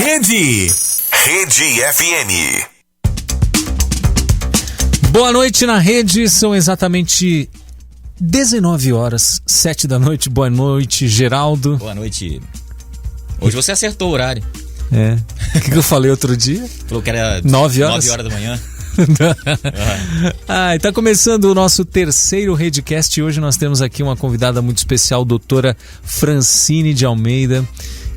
Rede FM. Boa noite na rede, são exatamente 19 horas, 7 da noite. Boa noite, Geraldo. Boa noite. Hoje você acertou o horário. É. O que eu falei outro dia? Falou que era 9 horas? 9 horas da manhã. Tá começando o nosso terceiro Redcast e hoje nós temos aqui uma convidada muito especial, doutora Francine de Almeida,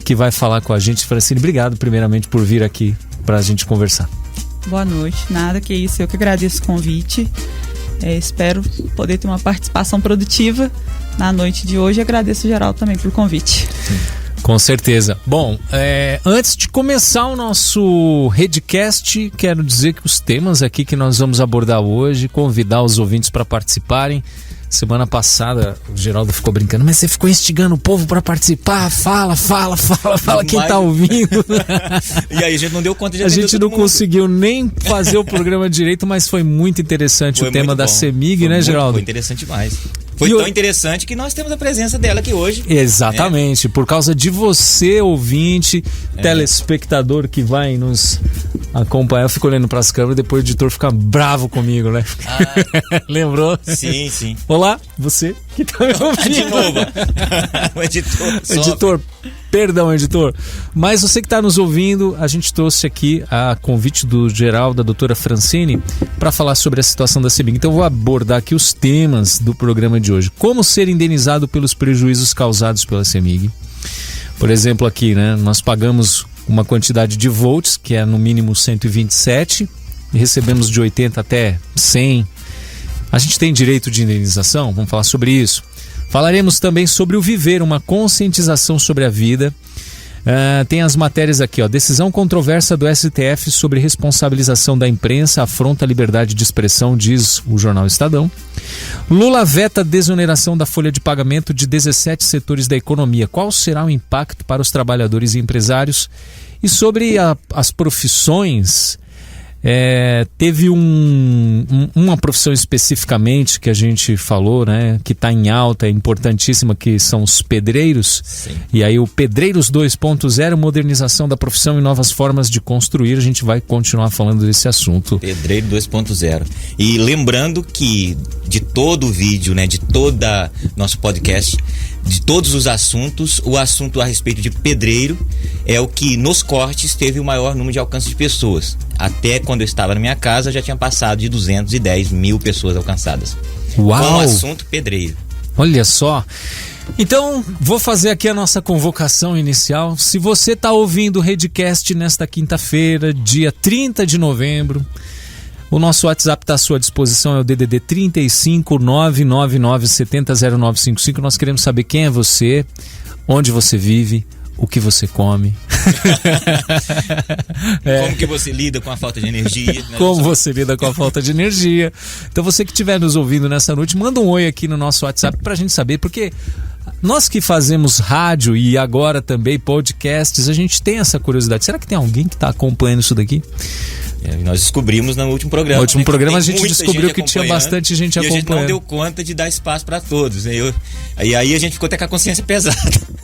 que vai falar com a gente. Francine, obrigado primeiramente por vir aqui para a gente conversar. Boa noite, nada que isso, eu que agradeço o convite. Espero poder ter uma participação produtiva na noite de hoje e agradeço o Geraldo também pelo convite. Com certeza. Bom, antes de começar o nosso Redcast, quero dizer que os temas aqui que nós vamos abordar hoje, convidar os ouvintes para participarem. Semana passada o Geraldo ficou brincando, mas você ficou instigando o povo para participar, fala quem tá ouvindo. E aí a gente não deu conta de a gente não conseguiu nem fazer o programa direito, mas foi muito interessante foi o tema da CEMIG, né, Geraldo? Foi interessante demais. Foi tão interessante que nós temos a presença dela aqui hoje. Exatamente, por causa de você, ouvinte, telespectador que vai nos acompanhar. Eu fico olhando para as câmeras e depois o editor fica bravo comigo, né? Lembrou? Sim, sim. Olá, você que tá me ouvindo. De novo. O editor. Editor, perdão, editor. Mas você que está nos ouvindo, a gente trouxe aqui a convite do Geraldo, da doutora Francine, para falar sobre a situação da CEMIG. Então eu vou abordar aqui os temas do programa de hoje. Como ser indenizado pelos prejuízos causados pela CEMIG. Por exemplo, aqui, né? Nós pagamos uma quantidade de volts, que é no mínimo 127, e recebemos de 80 até 100. A gente tem direito de indenização? Vamos falar sobre isso. Falaremos também sobre o viver, uma conscientização sobre a vida. Tem as matérias aqui, ó. Decisão controversa do STF sobre responsabilização da imprensa afronta a liberdade de expressão, diz o jornal Estadão. Lula veta desoneração da folha de pagamento de 17 setores da economia. Qual será o impacto para os trabalhadores e empresários? E sobre as profissões... teve uma profissão especificamente que a gente falou, né, que está em alta, é importantíssima, que são os pedreiros. Sim. E aí o Pedreiros 2.0, modernização da profissão e novas formas de construir, a gente vai continuar falando desse assunto. Pedreiro 2.0. E lembrando que de todo o vídeo, né, de toda nosso podcast, de todos os assuntos, o assunto a respeito de pedreiro é o que nos cortes teve o maior número de alcance de pessoas. Até quando eu estava na minha casa já tinha passado de 210 mil pessoas alcançadas. Uau! Com o assunto pedreiro. Olha só. Então, vou fazer aqui a nossa convocação inicial. Se você está ouvindo o Redcast nesta quinta-feira, dia 30 de novembro, o nosso WhatsApp está à sua disposição, é o DDD 35 999 70 0955. Nós queremos saber quem é você, onde você vive, o que você come. Como que você lida com a falta de energia, né? Como você lida com a falta de energia. Então você que estiver nos ouvindo nessa noite, manda um oi aqui no nosso WhatsApp pra gente saber, porque nós que fazemos rádio e agora também podcasts, a gente tem essa curiosidade. Será que tem alguém que está acompanhando isso daqui? Nós descobrimos no útimo programa. No último programa a gente descobriu gente que tinha bastante gente acompanhando. E a gente não deu conta de dar espaço para todos. E aí a gente ficou até com a consciência pesada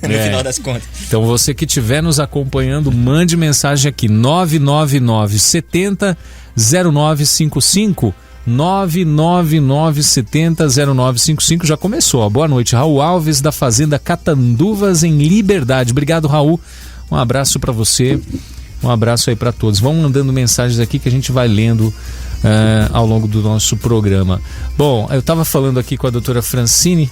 no final das contas. Então você que estiver nos acompanhando, mande mensagem aqui, 999 70 0955. 999 70 0955. Já começou, ó. Boa noite, Raul Alves da Fazenda Catanduvas em Liberdade. Obrigado, Raul, um abraço para você, um abraço aí para todos. Vão mandando mensagens aqui que a gente vai lendo ao longo do nosso programa. Bom, eu estava falando aqui com a doutora Francine.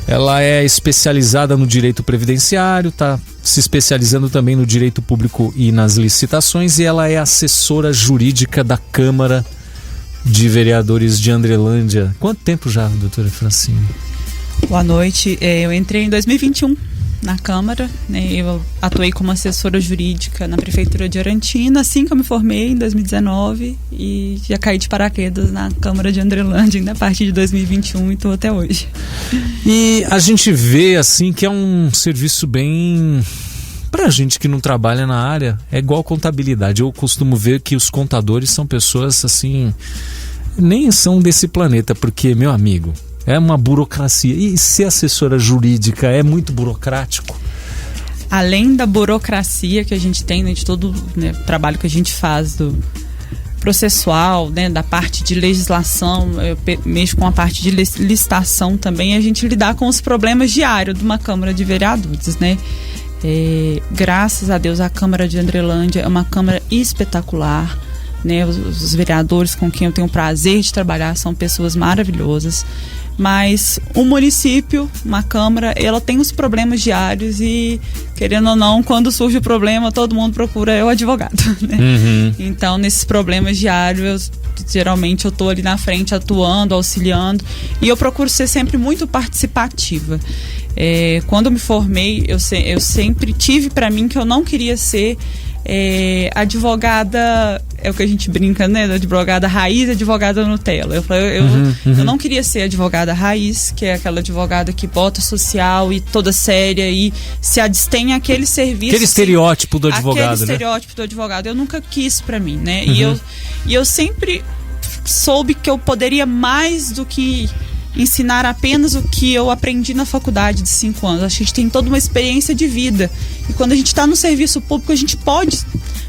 Ela é especializada no direito previdenciário, está se especializando também no direito público e nas licitações, e ela é assessora jurídica da Câmara de Vereadores de Andrelândia. Quanto tempo já, doutora Francine? Boa noite. Eu entrei em 2021 na Câmara, né? Eu atuei como assessora jurídica na Prefeitura de Arantina, assim que eu me formei em 2019, e já caí de paraquedas na Câmara de Andrelândia ainda a partir de 2021 e estou até hoje. E a gente vê assim que é um serviço bem... Pra gente que não trabalha na área, é igual contabilidade. Eu costumo ver que os contadores são pessoas assim, nem são desse planeta, porque, meu amigo, é uma burocracia. E ser assessora jurídica é muito burocrático? além da burocracia que a gente tem, né, de todo, né, o trabalho que a gente faz do processual, né, da parte de legislação, eu mexo com a parte de licitação também, a gente lidar com os problemas diários de uma Câmara de Vereadores, né? Graças a Deus a Câmara de Andrelândia é uma Câmara espetacular, né? Os vereadores com quem eu tenho o prazer de trabalhar são pessoas maravilhosas, mas o município, uma Câmara, ela tem os problemas diários e, querendo ou não, quando surge o problema, todo mundo procura o advogado, né? Então, nesses problemas diários, geralmente eu tô ali na frente atuando, auxiliando, e eu procuro ser sempre muito participativa. Quando eu me formei, eu sempre tive para mim que eu não queria ser advogada, é o que a gente brinca, né? Advogada raiz, advogada Nutella. Eu não queria ser advogada raiz, que é aquela advogada que bota social e toda séria e se abstém aquele serviço. Aquele estereótipo do advogado, aquele estereótipo do advogado. Eu nunca quis pra mim, né? E eu sempre soube que eu poderia mais do que ensinar apenas o que eu aprendi na faculdade de 5 anos. Acho que a gente tem toda uma experiência de vida. E quando a gente está no serviço público, a gente pode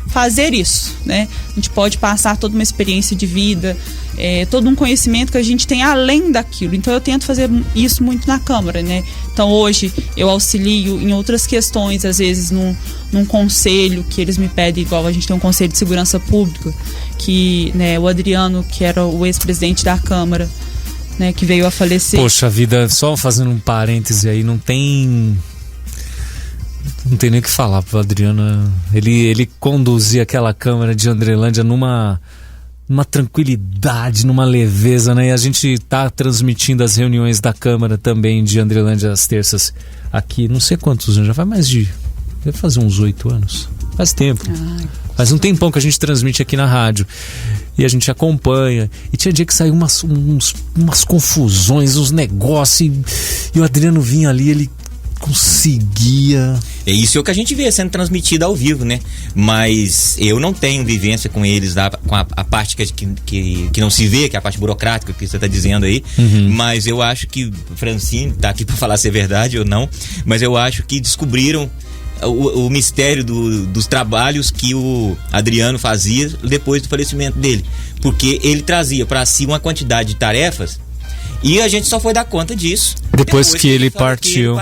fazer isso, né? A gente pode passar toda uma experiência de vida, todo um conhecimento que a gente tem além daquilo. Então eu tento fazer isso muito na Câmara, né? Então hoje eu auxilio em outras questões, às vezes num conselho que eles me pedem, igual a gente tem um conselho de segurança pública, que, né, o Adriano, que era o ex-presidente da Câmara, né, que veio a falecer. Poxa vida, só fazendo um parêntese aí, não tem nem o que falar pro Adriano. Ele conduzia aquela Câmara de Andrelândia numa tranquilidade, numa leveza, né? E a gente tá transmitindo as reuniões da Câmara também de Andrelândia às terças aqui, não sei quantos anos, já faz deve fazer uns 8 anos. Faz tempo. Faz um tempão que a gente transmite aqui na rádio. E a gente acompanha. E tinha dia que saiu umas confusões, uns negócios. E o Adriano vinha ali, ele conseguia. É isso que a gente vê sendo transmitido ao vivo, né? Mas eu não tenho vivência com eles, com a parte que não se vê, que é a parte burocrática que você está dizendo aí. Mas eu acho que Francine tá aqui para falar se é verdade ou não. Mas eu acho que descobriram o mistério dos trabalhos que o Adriano fazia depois do falecimento dele, porque ele trazia para si uma quantidade de tarefas e a gente só foi dar conta disso depois que ele partiu.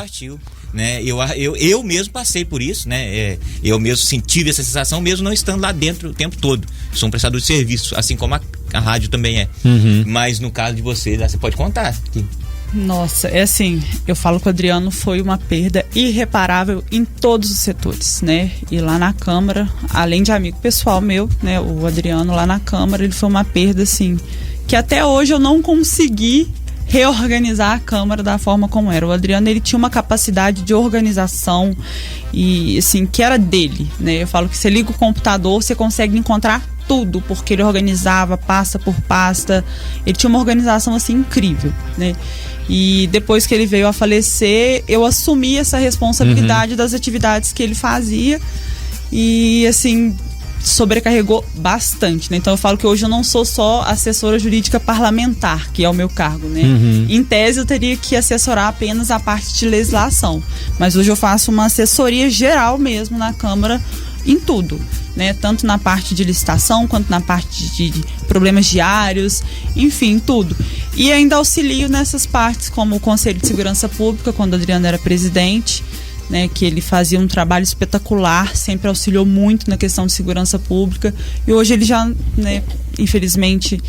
Né? Eu mesmo passei por isso, né? Eu mesmo tive essa sensação, mesmo não estando lá dentro o tempo todo. Sou um prestador de serviço, assim como a rádio também é. Mas no caso de vocês, você pode contar aqui. Nossa, assim, eu falo que o Adriano foi uma perda irreparável em todos os setores, né? E lá na Câmara, além de amigo pessoal meu, né? O Adriano lá na Câmara, ele foi uma perda, assim, que até hoje eu não consegui reorganizar a Câmara da forma como era. O Adriano, ele tinha uma capacidade de organização e, assim, que era dele, né? Eu falo que você liga o computador, você consegue encontrar tudo, porque ele organizava pasta por pasta. Ele tinha uma organização, assim, incrível, né? E depois que ele veio a falecer, eu assumi essa responsabilidade das atividades que ele fazia e, assim, sobrecarregou bastante, né? Então eu falo que hoje eu não sou só assessora jurídica parlamentar, que é o meu cargo, né? Em tese eu teria que assessorar apenas a parte de legislação, mas hoje eu faço uma assessoria geral mesmo na Câmara em tudo, né? Tanto na parte de licitação quanto na parte de problemas diários, enfim, tudo. E ainda auxilio nessas partes, como o Conselho de Segurança Pública, quando o Adriano era presidente, né, que ele fazia um trabalho espetacular, sempre auxiliou muito na questão de segurança pública. E hoje ele já, né, infelizmente,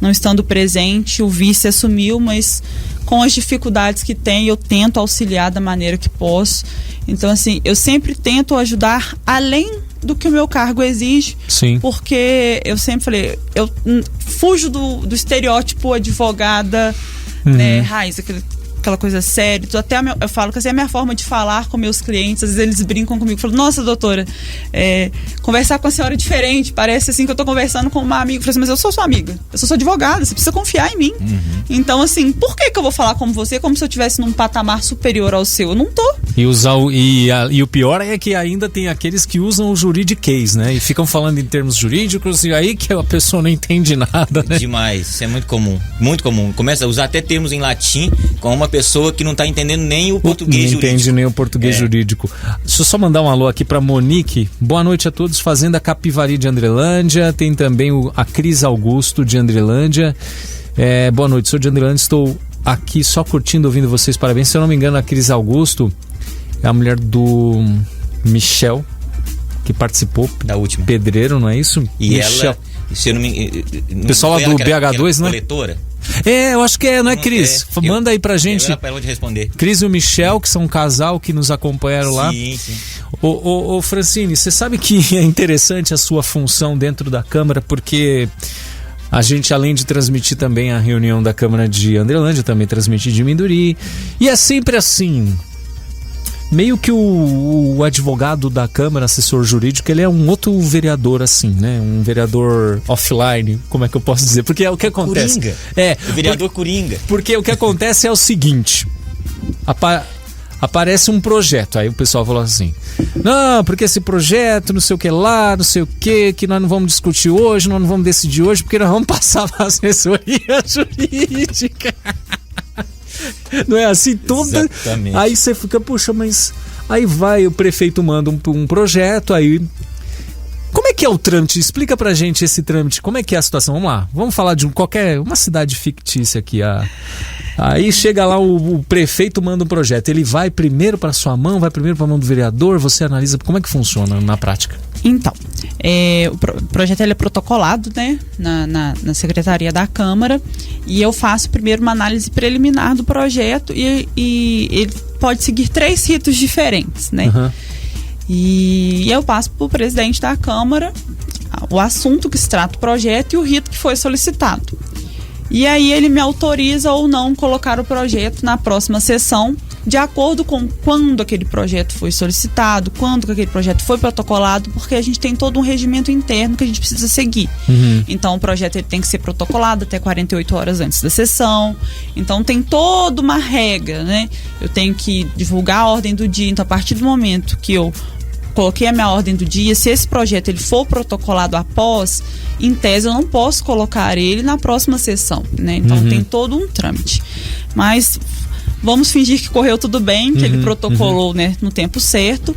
não estando presente, o vice assumiu, mas com as dificuldades que tem, eu tento auxiliar da maneira que posso. Então, assim, eu sempre tento ajudar além do que o meu cargo exige. Sim. Porque eu sempre falei, eu fujo do estereótipo advogada, né, raiz, aquela coisa séria. Até eu falo que assim, é a minha forma de falar com meus clientes. Às vezes eles brincam comigo, falam, nossa, doutora, conversar com a senhora é diferente, parece assim que eu tô conversando com uma amiga. Eu falo assim, mas eu sou sua amiga, eu sou sua advogada, você precisa confiar em mim. Então, assim, por que eu vou falar como você, como se eu estivesse num patamar superior ao seu? Eu não tô. E o pior é que ainda tem aqueles que usam o juridiquês, né? E ficam falando em termos jurídicos, e aí que a pessoa não entende nada, né? Demais, isso é muito comum, muito comum. Começa a usar até termos em latim, com uma pessoa pessoa que não está entendendo nem o português não jurídico. entende nem o português jurídico. Deixa eu só mandar um alô aqui para Monique. Boa noite a todos. Fazenda Capivari de Andrelândia. Tem também a Cris Augusto de Andrelândia. Boa noite, sou de Andrelândia. Estou aqui só curtindo, ouvindo vocês. Parabéns. Se eu não me engano, a Cris Augusto é a mulher do Michel, que participou da última. Pedreiro, não é isso? E Michel. ela, se eu não me pessoal lá do BH2, né? Coletora? Eu acho que não é, Cris? Manda aí pra gente. Para ela responder. Cris e o Michel, que são um casal que nos acompanharam lá. Sim. Ô Francine, você sabe que é interessante a sua função dentro da Câmara, porque a gente, além de transmitir também a reunião da Câmara de Andrelândia, também transmite de Minduri. E é sempre assim, meio que o advogado da Câmara, assessor jurídico, ele é um outro vereador assim, né? Um vereador offline, como é que eu posso dizer? Porque é o que acontece. Coringa. O vereador Coringa. Porque o que acontece é o seguinte, aparece um projeto, aí o pessoal falou assim, não, porque esse projeto, não sei o que lá, não sei o que nós não vamos discutir hoje, nós não vamos decidir hoje, porque nós vamos passar para a assessoria jurídica. Não é assim? Toda... Exatamente. Aí você fica, puxa, mas aí vai, o prefeito manda um projeto, aí... Como é que é o trâmite? Explica pra gente esse trâmite, como é que é a situação? Vamos lá, vamos falar de uma cidade fictícia aqui. Aí chega lá, o prefeito manda um projeto, ele vai primeiro para sua mão, vai primeiro para a mão do vereador, você analisa, como é que funciona na prática? Então, o projeto ele é protocolado, né, na Secretaria da Câmara, e eu faço primeiro uma análise preliminar do projeto e ele pode seguir 3 ritos diferentes, né? Uhum. E eu passo para o presidente da Câmara o assunto que se trata do projeto e o rito que foi solicitado. E aí ele me autoriza ou não colocar o projeto na próxima sessão, de acordo com quando aquele projeto foi solicitado, quando que aquele projeto foi protocolado, porque a gente tem todo um regimento interno que a gente precisa seguir. Uhum. Então o projeto ele tem que ser protocolado até 48 horas antes da sessão. Então tem toda uma regra, né? Eu tenho que divulgar a ordem do dia. Então a partir do momento que eu coloquei a minha ordem do dia, se esse projeto ele for protocolado após, em tese eu não posso colocar ele na próxima sessão, né? Então tem todo um trâmite. Mas vamos fingir que correu tudo bem, que ele protocolou, né, no tempo certo.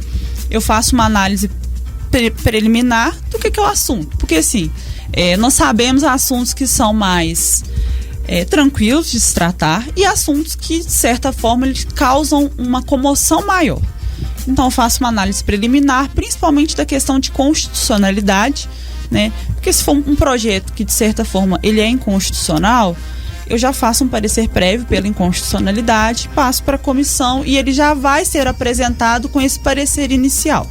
Eu faço uma análise preliminar do que é o assunto. Porque assim, nós sabemos assuntos que são mais tranquilos de se tratar e assuntos que, de certa forma, eles causam uma comoção maior. Então eu faço uma análise preliminar, principalmente da questão de constitucionalidade, né? Porque se for um projeto que, de certa forma, ele é inconstitucional, eu já faço um parecer prévio pela inconstitucionalidade, passo para a comissão e ele já vai ser apresentado com esse parecer inicial.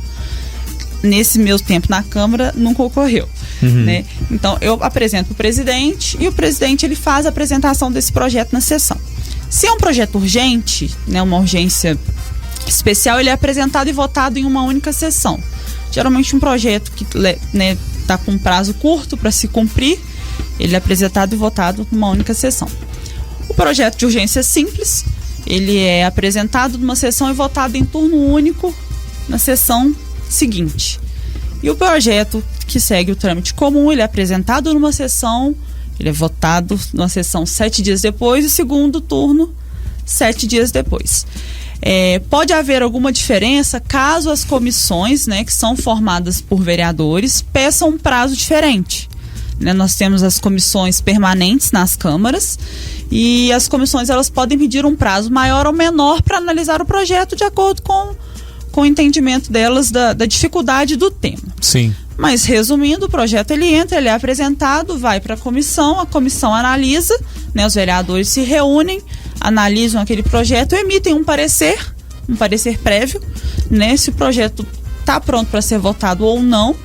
Nesse meu tempo na Câmara, nunca ocorreu. Né? Então eu apresento para o presidente e o presidente ele faz a apresentação desse projeto na sessão. Se é um projeto urgente, né, uma urgência especial, ele é apresentado e votado em uma única sessão. Geralmente um projeto que, né, está com um prazo curto para se cumprir, ele é apresentado e votado numa única sessão. O projeto de urgência simples, ele é apresentado numa sessão e votado em turno único na sessão seguinte. E o projeto que segue o trâmite comum, ele é apresentado numa sessão, ele é votado numa sessão 7 dias depois e o segundo turno 7 dias depois. Pode haver alguma diferença caso as comissões, né, que são formadas por vereadores, peçam um prazo diferente. Né? Nós temos as comissões permanentes nas câmaras e as comissões elas podem pedir um prazo maior ou menor para analisar o projeto de acordo com o entendimento delas da dificuldade do tema. Sim. Mas resumindo, o projeto ele entra, ele é apresentado, vai para a comissão analisa, né, os vereadores se reúnem, analisam aquele projeto, emitem um parecer prévio, né, se o projeto está pronto para ser votado ou não.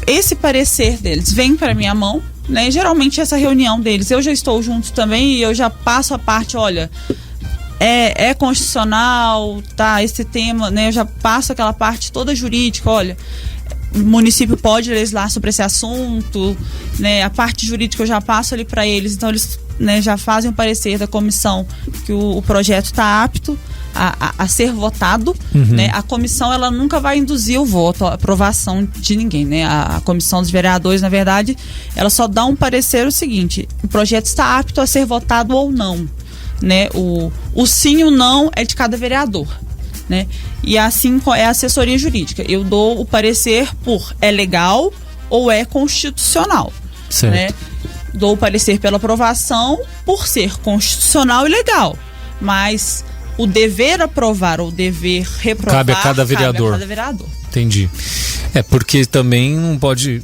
Esse parecer deles vem para minha mão, né, geralmente essa reunião deles, eu já estou junto também e eu já passo a parte, olha, é constitucional, tá, esse tema, né, eu já passo aquela parte toda jurídica, olha, o município pode legislar sobre esse assunto, né, a parte jurídica eu já passo ali para eles, então eles, né, já fazem o parecer da comissão que o projeto está apto a ser votado, né? A comissão ela nunca vai induzir o voto, a aprovação de ninguém, né? A comissão dos vereadores, na verdade, ela só dá um parecer o seguinte: o projeto está apto a ser votado ou não. né? O sim e o não é de cada vereador, né? E assim é a assessoria jurídica. Eu dou o parecer por é legal ou é constitucional, Certo. né? Dou o parecer pela aprovação por ser constitucional e legal, mas o dever aprovar ou o dever reprovar Cabe a cada vereador. Entendi. Porque também não pode...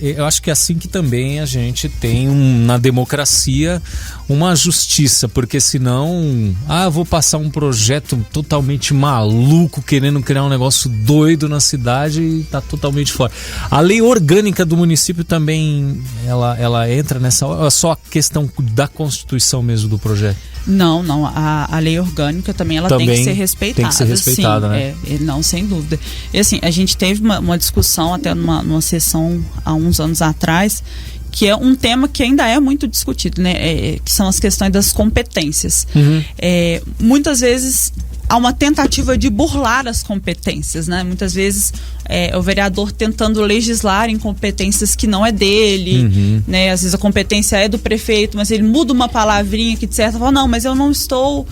eu acho que é assim que também a gente tem na democracia uma justiça, porque senão vou passar um projeto totalmente maluco, querendo criar um negócio doido na cidade e tá totalmente fora. A lei orgânica do município também, ela entra nessa hora, ou é só a questão da Constituição mesmo do projeto? Não, a lei orgânica também tem que ser respeitada. Tem que ser respeitada, sim, né? Não, sem dúvida. E assim, a gente teve uma discussão até numa sessão há uns anos atrás, que é um tema que ainda é muito discutido, né? Que são as questões das competências. Uhum. Muitas vezes há uma tentativa de burlar as competências, né? Muitas vezes o vereador tentando legislar em competências que não é dele, né? Às vezes a competência é do prefeito, mas ele muda uma palavrinha que de certa forma, não, mas eu não estou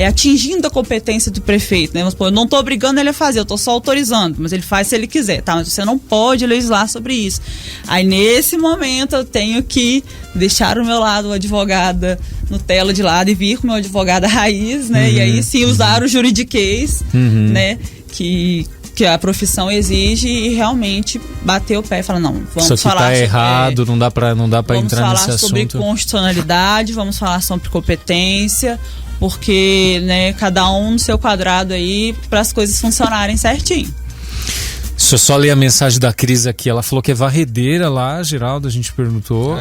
atingindo a competência do prefeito, né? Vamos supor, eu não estou obrigando ele a fazer, eu estou só autorizando, mas ele faz se ele quiser, tá? Mas você não pode legislar sobre isso. Aí nesse momento eu tenho que deixar o meu lado, advogada Nutella de lado e vir com o meu advogado raiz, né? E aí sim usar o juridiquês, né? Que a profissão exige e realmente bater o pé e falar, não, vamos isso aqui falar tá errado, não dá pra entrar nesse assunto. Vamos falar sobre constitucionalidade, vamos falar sobre competência, porque, né, cada um no seu quadrado aí para as coisas funcionarem certinho. Deixa eu só ler a mensagem da Cris aqui. Ela falou que é varredeira lá, Geraldo, a gente perguntou.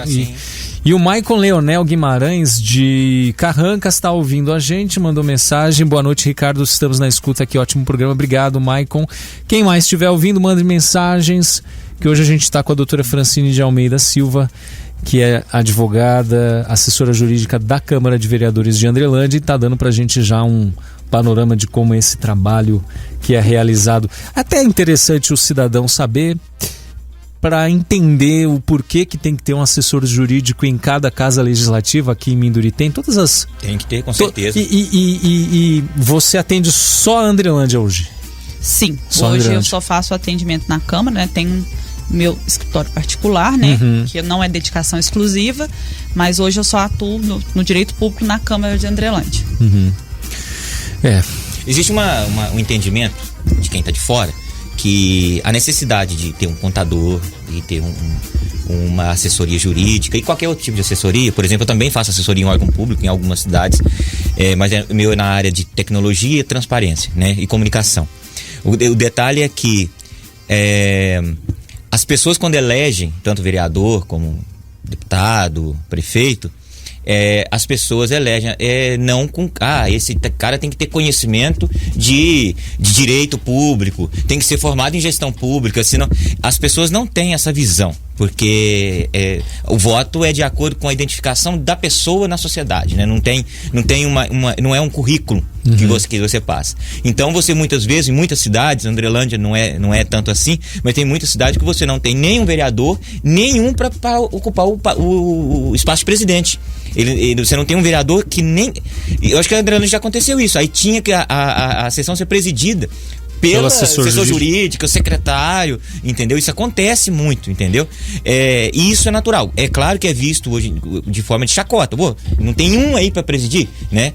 E o Maicon Leonel Guimarães, de Carrancas, está ouvindo a gente, mandou mensagem. Boa noite, Ricardo, estamos na escuta aqui, ótimo programa. Obrigado, Maicon. Quem mais estiver ouvindo, mande mensagens, que hoje a gente está com a doutora Francine de Almeida Silva, que é advogada, assessora jurídica da Câmara de Vereadores de Andrelândia, e está dando para a gente já um panorama de como esse trabalho que é realizado. Até é interessante o cidadão saber, para entender o porquê que tem que ter um assessor jurídico em cada casa legislativa. Aqui em Minduri tem todas as... Tem que ter, com certeza. E você atende só a Andrelândia hoje? Sim, hoje eu só faço atendimento na Câmara, né? Tem meu escritório particular, né? Que não é dedicação exclusiva, mas hoje eu só atuo no direito público na Câmara de Andrelândia. Existe um entendimento de quem está de fora que a necessidade de ter um contador e ter uma assessoria jurídica e qualquer outro tipo de assessoria, por exemplo, eu também faço assessoria em órgão público em algumas cidades, mas o meu é na área de tecnologia, transparência, né, e comunicação. O detalhe é que as pessoas, quando elegem tanto vereador como deputado, prefeito, as pessoas elegem não com... esse cara tem que ter conhecimento de direito público, tem que ser formado em gestão pública, senão as pessoas não têm essa visão, porque o voto é de acordo com a identificação da pessoa na sociedade, né? Não é um currículo que você passa. Então você muitas vezes, em muitas cidades, Andrelândia não é tanto assim, mas tem muitas cidades que você não tem nenhum vereador, nenhum para ocupar o espaço de presidente. Você não tem um vereador que nem... Eu acho que a Andrelândia já aconteceu isso. Aí tinha que a sessão ser presidida pelo assessor jurídico, secretário, entendeu? Isso acontece muito, entendeu? E isso é natural. É claro que é visto hoje de forma de chacota. Pô, não tem um aí para presidir, né?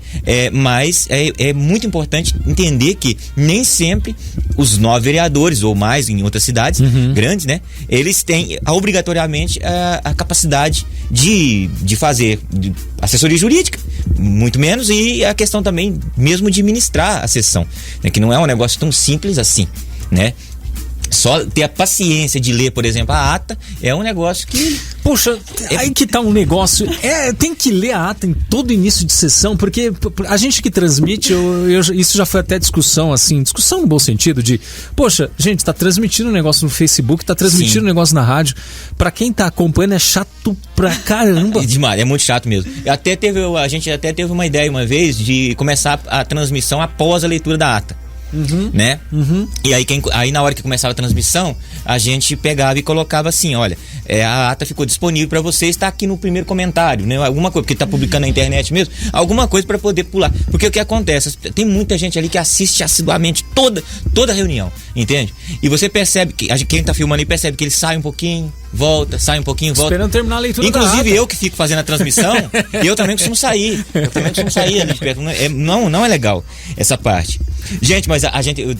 Mas é muito importante entender que nem sempre os 9 vereadores ou mais em outras cidades grandes, né? Eles têm obrigatoriamente a capacidade de fazer assessoria jurídica, muito menos, e a questão também mesmo de ministrar a sessão, né? Que não é um negócio tão simples assim, né? Só ter a paciência de ler, por exemplo, a ata é um negócio que... Poxa, aí que tá um negócio. Tem que ler a ata em todo início de sessão, porque a gente que transmite, isso já foi até discussão, assim, discussão no bom sentido, de, poxa, gente, tá transmitindo um negócio no Facebook, tá transmitindo um negócio na rádio. Pra quem tá acompanhando é chato pra caramba. Demais, é muito chato mesmo. A gente até teve uma ideia uma vez de começar a transmissão após a leitura da ata. né? E aí na hora que começava a transmissão, a gente pegava e colocava assim, olha, a ata ficou disponível para você, está aqui no primeiro comentário, né? Alguma coisa, porque tá publicando na internet mesmo, alguma coisa para poder pular. Porque o que acontece? Tem muita gente ali que assiste assiduamente toda a reunião, entende? E você percebe que quem tá filmando aí percebe que ele sai um pouquinho, volta, sai um pouquinho, volta. Esperando terminar a leitura Inclusive da ata. eu que fico fazendo a transmissão, eu também costumo sair. Ali de perto. Não é legal essa parte. Gente, mas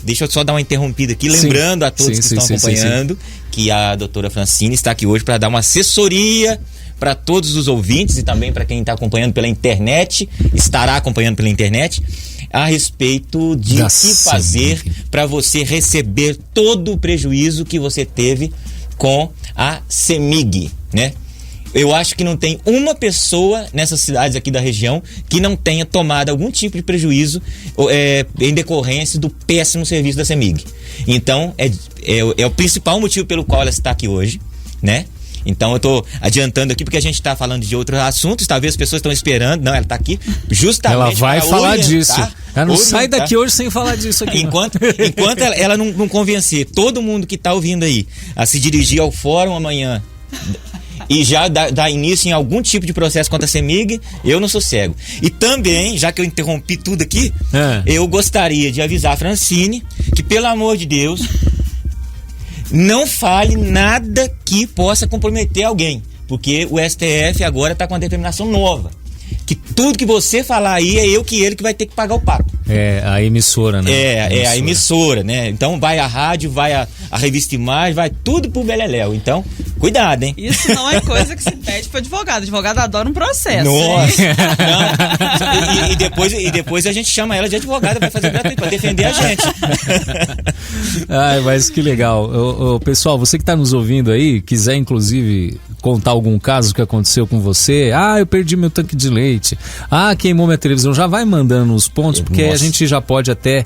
deixa eu só dar uma interrompida aqui, lembrando a todos que estão acompanhando que a doutora Francine está aqui hoje para dar uma assessoria para todos os ouvintes e também para quem está acompanhando pela internet, estará acompanhando pela internet, a respeito de o que fazer para você receber todo o prejuízo que você teve com a CEMIG, né? Eu acho que não tem uma pessoa nessas cidades aqui da região que não tenha tomado algum tipo de prejuízo em decorrência do péssimo serviço da CEMIG. Então, é o principal motivo pelo qual ela está aqui hoje, né? Então eu estou adiantando aqui porque a gente está falando de outros assuntos, talvez as pessoas estão esperando. Não, ela está aqui justamente ela vai falar orientar, disso. Ela não sai orientar. daqui hoje sem falar disso aqui. Enquanto ela não convencer todo mundo que está ouvindo aí a se dirigir ao fórum amanhã e já dar início em algum tipo de processo contra a CEMIG, eu não sou cego. E também, já que eu interrompi tudo aqui, eu gostaria de avisar a Francine que, pelo amor de Deus, não fale nada que possa comprometer alguém, porque o STF agora está com uma determinação nova, que tudo que você falar aí é ele que vai ter que pagar o pato. É a emissora, né? É a emissora, né? Então vai a rádio, vai a revista Imagem, vai tudo pro beleléu. Então, cuidado, hein? Isso não é coisa que se pede pro advogado. O advogado adora um processo. Nossa! Não. E depois a gente chama ela de advogada pra fazer gratuito, pra defender a gente. Ai, mas que legal. Pessoal, você que tá nos ouvindo aí, quiser inclusive contar algum caso que aconteceu com você, eu perdi meu tanque de leite, queimou minha televisão, já vai mandando os pontos, porque a gente já pode até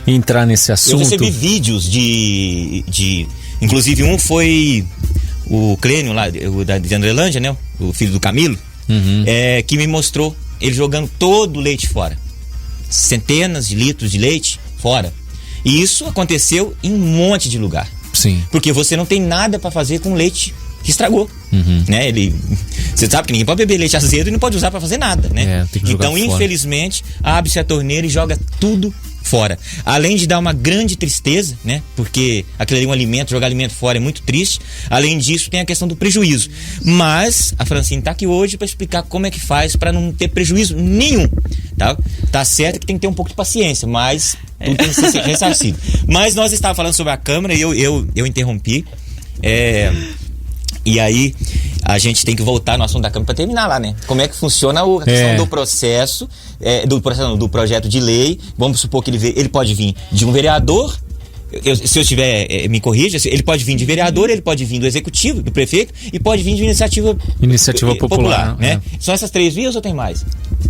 entrar nesse assunto. Eu recebi vídeos de inclusive um foi o Clênio lá, de Andrelândia, né? O filho do Camilo, que me mostrou ele jogando todo o leite fora. Centenas de litros de leite fora. E isso aconteceu em um monte de lugar. Sim. Porque você não tem nada para fazer com leite que estragou, né? Você sabe que ninguém pode beber leite azedo e não pode usar para fazer nada, né? Tem que jogar então, fora. Infelizmente, abre-se a torneira e joga tudo fora. Além de dar uma grande tristeza, né? Porque aquilo ali é um alimento, jogar alimento fora é muito triste. Além disso, tem a questão do prejuízo. Mas a Francine está aqui hoje para explicar como é que faz para não ter prejuízo nenhum, tá? Tá certo que tem que ter um pouco de paciência, mas tudo tem que ser ressarcido. Mas nós estávamos falando sobre a Câmara e eu interrompi. E aí a gente tem que voltar no assunto da Câmara para terminar lá, né? Como é que funciona a questão do processo, do projeto de lei. Vamos supor que ele pode vir de um vereador. Se eu estiver, me corrija, ele pode vir de vereador, ele pode vir do executivo, do prefeito, e pode vir de iniciativa popular, né? São essas 3 vias ou tem mais?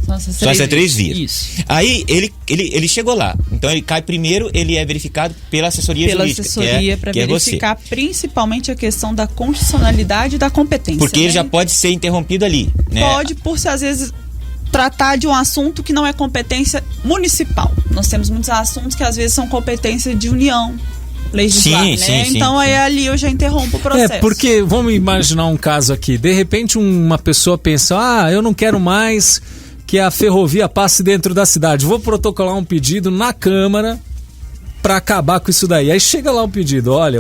São essas 3 vias. Isso. Aí ele chegou lá. Então ele cai primeiro, ele é verificado pela assessoria jurídica. Pela assessoria, para verificar principalmente a questão da constitucionalidade e da competência. Porque ele já pode ser interrompido ali, né? Pode, por se às vezes tratar de um assunto que não é competência municipal. Nós temos muitos assuntos que às vezes são competência de união legislar, né? Sim, então aí ali eu já interrompo o processo. Porque vamos imaginar um caso aqui. De repente uma pessoa pensa, eu não quero mais que a ferrovia passe dentro da cidade. Vou protocolar um pedido na Câmara para acabar com isso daí. Aí chega lá um pedido, olha,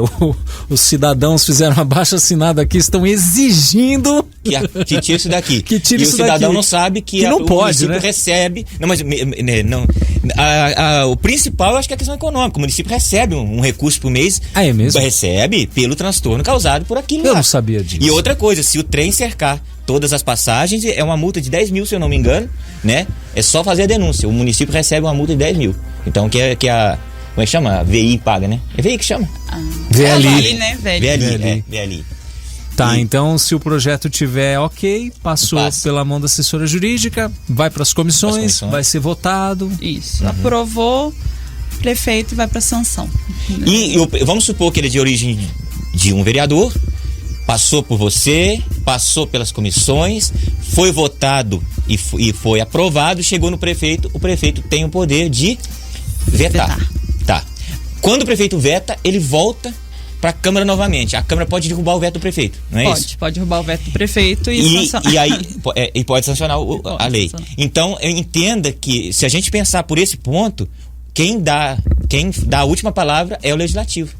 os cidadãos fizeram abaixo-assinado aqui, estão exigindo que tire isso daqui. Que tire isso daqui. E o cidadão não sabe que não pode, o município recebe. Não, mas não. O principal eu acho que é a questão econômica. O município recebe um recurso por mês. É mesmo? Recebe pelo transtorno causado por aquilo. Eu não sabia disso. E outra coisa, se o trem cercar todas as passagens, é uma multa de 10 mil, se eu não me engano, né? É só fazer a denúncia. O município recebe uma multa de 10 mil. Então, que a como é que chama? A VI paga, né? É VI que chama? VLI, né? VLI. Tá, então se o projeto tiver passou pela mão da assessora jurídica, vai para as comissões, vai ser votado. Isso, aprovou, prefeito vai para sanção. E vamos supor que ele é de origem de um vereador, passou por você, passou pelas comissões, foi votado e foi aprovado, chegou no prefeito, o prefeito tem o poder de Vetar. Tá. Quando o prefeito veta, ele volta para a Câmara novamente. A Câmara pode derrubar o veto do prefeito, não é isso? Pode derrubar o veto do prefeito e sancionar. E aí e pode sancionar a lei. Sancionar. Então, entenda que se a gente pensar por esse ponto, quem dá a última palavra é o legislativo.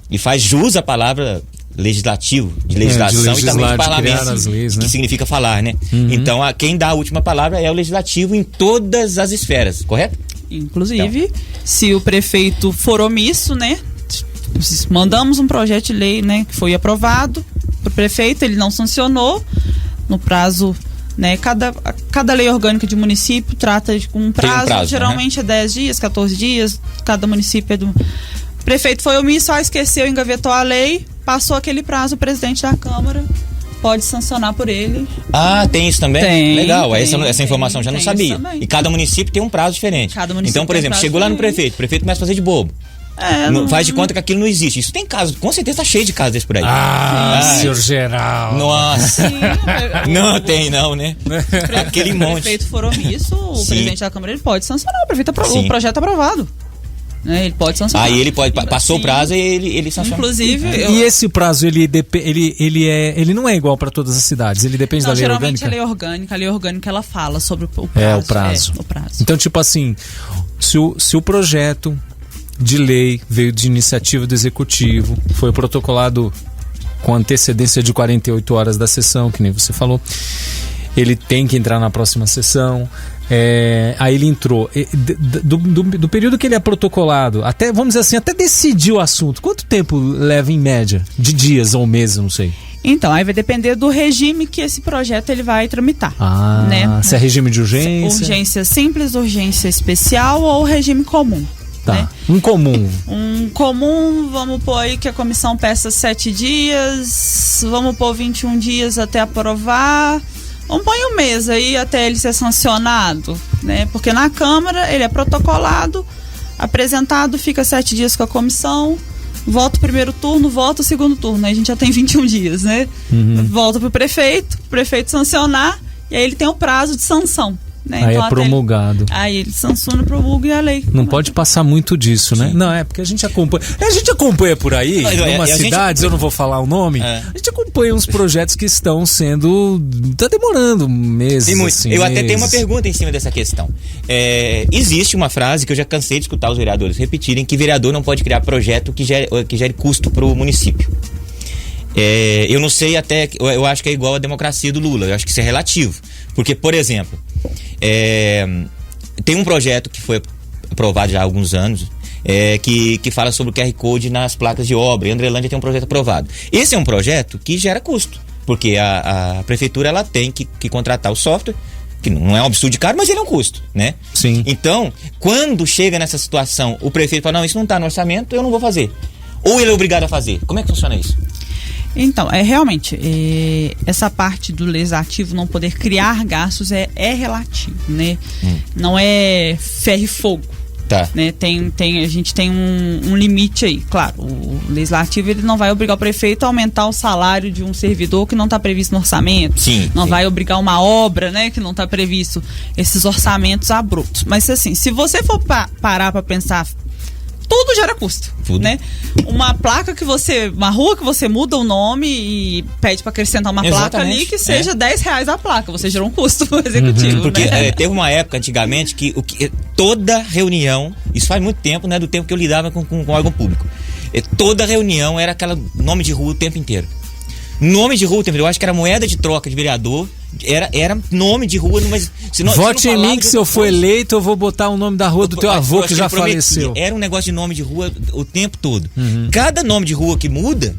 E faz jus a palavra legislativo, de legislação e também de parlamento, as leis, né? Que significa falar, né? Então, quem dá a última palavra é o legislativo em todas as esferas, correto? Inclusive, Então. se o prefeito for omisso, né? Mandamos um projeto de lei, né, que foi aprovado para o prefeito, ele não sancionou no prazo, né? Cada lei orgânica de município trata com um prazo, geralmente é 10 dias, 14 dias, cada município é do... O prefeito foi omisso, esqueceu, engavetou a lei, passou aquele prazo, o presidente da Câmara pode sancionar por ele. Tem isso também? Tem, legal, tem, essa informação já não sabia. E cada município tem um prazo diferente. Então, por exemplo, chegou lá no prefeito, o prefeito começa a fazer de bobo. Faz de conta que aquilo não existe. Isso tem casos, com certeza tá cheio de casos desse por aí. Senhor geral. Nossa. Não tem não, né? Aquele monte. Se o prefeito for omisso, o presidente da Câmara ele pode sancionar. O projeto aprovado. Ele pode sancionar. Aí ele pode, passou o prazo e ele sanciona. Inclusive, E esse prazo, ele não é igual para todas as cidades, ele depende da lei orgânica? Geralmente a lei orgânica ela fala sobre o prazo. O prazo. Então, tipo assim, se o projeto de lei veio de iniciativa do executivo, foi protocolado com antecedência de 48 horas da sessão, que nem você falou, ele tem que entrar na próxima sessão. Aí ele entrou do período que ele é protocolado até, vamos dizer assim, até decidir o assunto, quanto tempo leva em média? De dias ou meses, não sei. Então, aí vai depender do regime que esse projeto ele vai tramitar, né? Se é regime de urgência? Urgência simples, urgência especial ou regime comum. Tá. Né? Um comum, vamos pôr aí que a comissão peça 7 dias, vamos pôr 21 dias até aprovar, vamos pôr um mês aí até ele ser sancionado, né? Porque na Câmara ele é protocolado, apresentado, fica 7 dias com a comissão, vota o primeiro turno, vota o segundo turno, aí a gente já tem 21 dias, né? Volta pro prefeito sancionar, e aí ele tem o prazo de sanção. Né? Aí então, é promulgado. Aí ele sanciona, promulga e a lei. Não pode passar muito disso, né? Não, porque a gente acompanha por aí, em umas cidades, eu não vou falar o nome, a gente acompanha uns projetos que estão sendo... Tá demorando meses. Tem muito. Assim, eu até tenho uma pergunta em cima dessa questão. Existe uma frase que eu já cansei de escutar os vereadores repetirem, que vereador não pode criar projeto que gere custo para o município. Eu não sei até... Eu acho que é igual a democracia do Lula. Eu acho que isso é relativo. Porque, por exemplo... tem um projeto que foi aprovado já há alguns anos que fala sobre o QR Code nas placas de obra, e a Andrelândia tem um projeto aprovado. Esse é um projeto que gera custo, porque a prefeitura ela tem que contratar o software, que não é um absurdo de caro, mas ele é um custo, né? Sim. Então, quando chega nessa situação, o prefeito fala, não, isso não está no orçamento, eu não vou fazer. Ou ele é obrigado a fazer. Como é que funciona isso? Então, realmente, essa parte do legislativo não poder criar gastos é relativo, né? Não é ferro e fogo. Tá. Né? A gente tem um limite aí. Claro, o legislativo ele não vai obrigar o prefeito a aumentar o salário de um servidor que não está previsto no orçamento. Não vai obrigar uma obra, né, que não está previsto, esses orçamentos abruptos. Mas assim, se você for parar para pensar, tudo gera custo, né? Uma rua que você muda o nome e pede para acrescentar uma placa ali que seja R$10 a placa, você gerou um custo pro executivo, porque né? Teve uma época antigamente que toda reunião, isso faz muito tempo, né, do tempo que eu lidava com órgão público, toda reunião era aquela nome de rua o tempo inteiro. Nome de rua, eu acho que era moeda de troca de vereador, era nome de rua, mas vote em mim que se eu for eleito eu vou botar o nome da rua do teu avô que já faleceu. Era um negócio de nome de rua o tempo todo. Cada nome de rua que muda,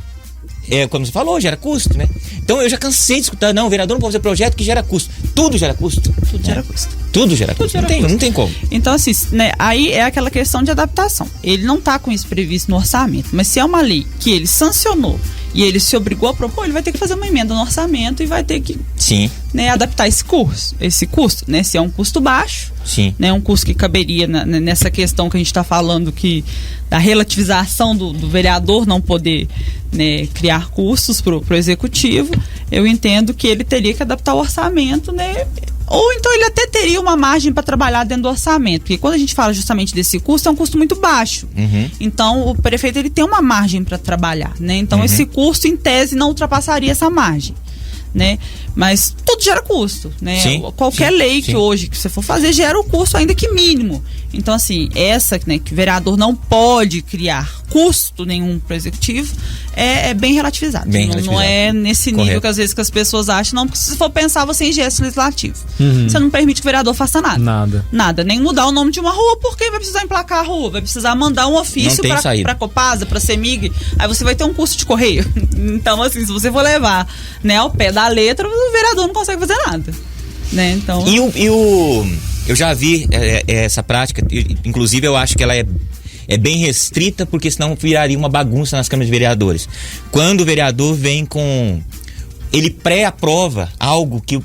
como você falou, gera custo, né? Então eu já cansei de escutar, não, o vereador não pode fazer projeto que gera custo. Tudo gera custo. Tudo gera custo. Tudo gera custo. Não tem como. Então, assim, né, aí é aquela questão de adaptação. Ele não está com isso previsto no orçamento, mas se é uma lei que ele sancionou e ele se obrigou a propor, ele vai ter que fazer uma emenda no orçamento e vai ter que adaptar esse custo, né? Se é um custo baixo, né? Um custo que caberia nessa questão que a gente está falando, da relativização do vereador não poder, né, criar custos pro executivo, eu entendo que ele teria que adaptar o orçamento, né? Ou então ele até teria uma margem para trabalhar dentro do orçamento, porque quando a gente fala justamente desse custo, é um custo muito baixo. Então o prefeito ele tem uma margem para trabalhar, né? Então esse custo em tese não ultrapassaria essa margem, né? Mas tudo gera custo, né? Qualquer lei que hoje que você for fazer gera o custo, ainda que mínimo. Então assim, essa, né, que o vereador não pode criar custo nenhum para o executivo é bem relativizado. Não é nesse nível que às vezes que as pessoas acham, não, porque se for pensar você em gesto legislativo, você não permite que o vereador faça nada, nem mudar o nome de uma rua, porque vai precisar emplacar a rua, vai precisar mandar um ofício para Copasa, para Semig, aí você vai ter um custo de correio. Então assim, se você for levar, né, ao pé da letra, o vereador não consegue fazer nada, né? Então eu já vi essa prática, inclusive eu acho que ela é bem restrita, porque senão viraria uma bagunça nas câmaras de vereadores. Quando o vereador vem com... ele pré-aprova algo que,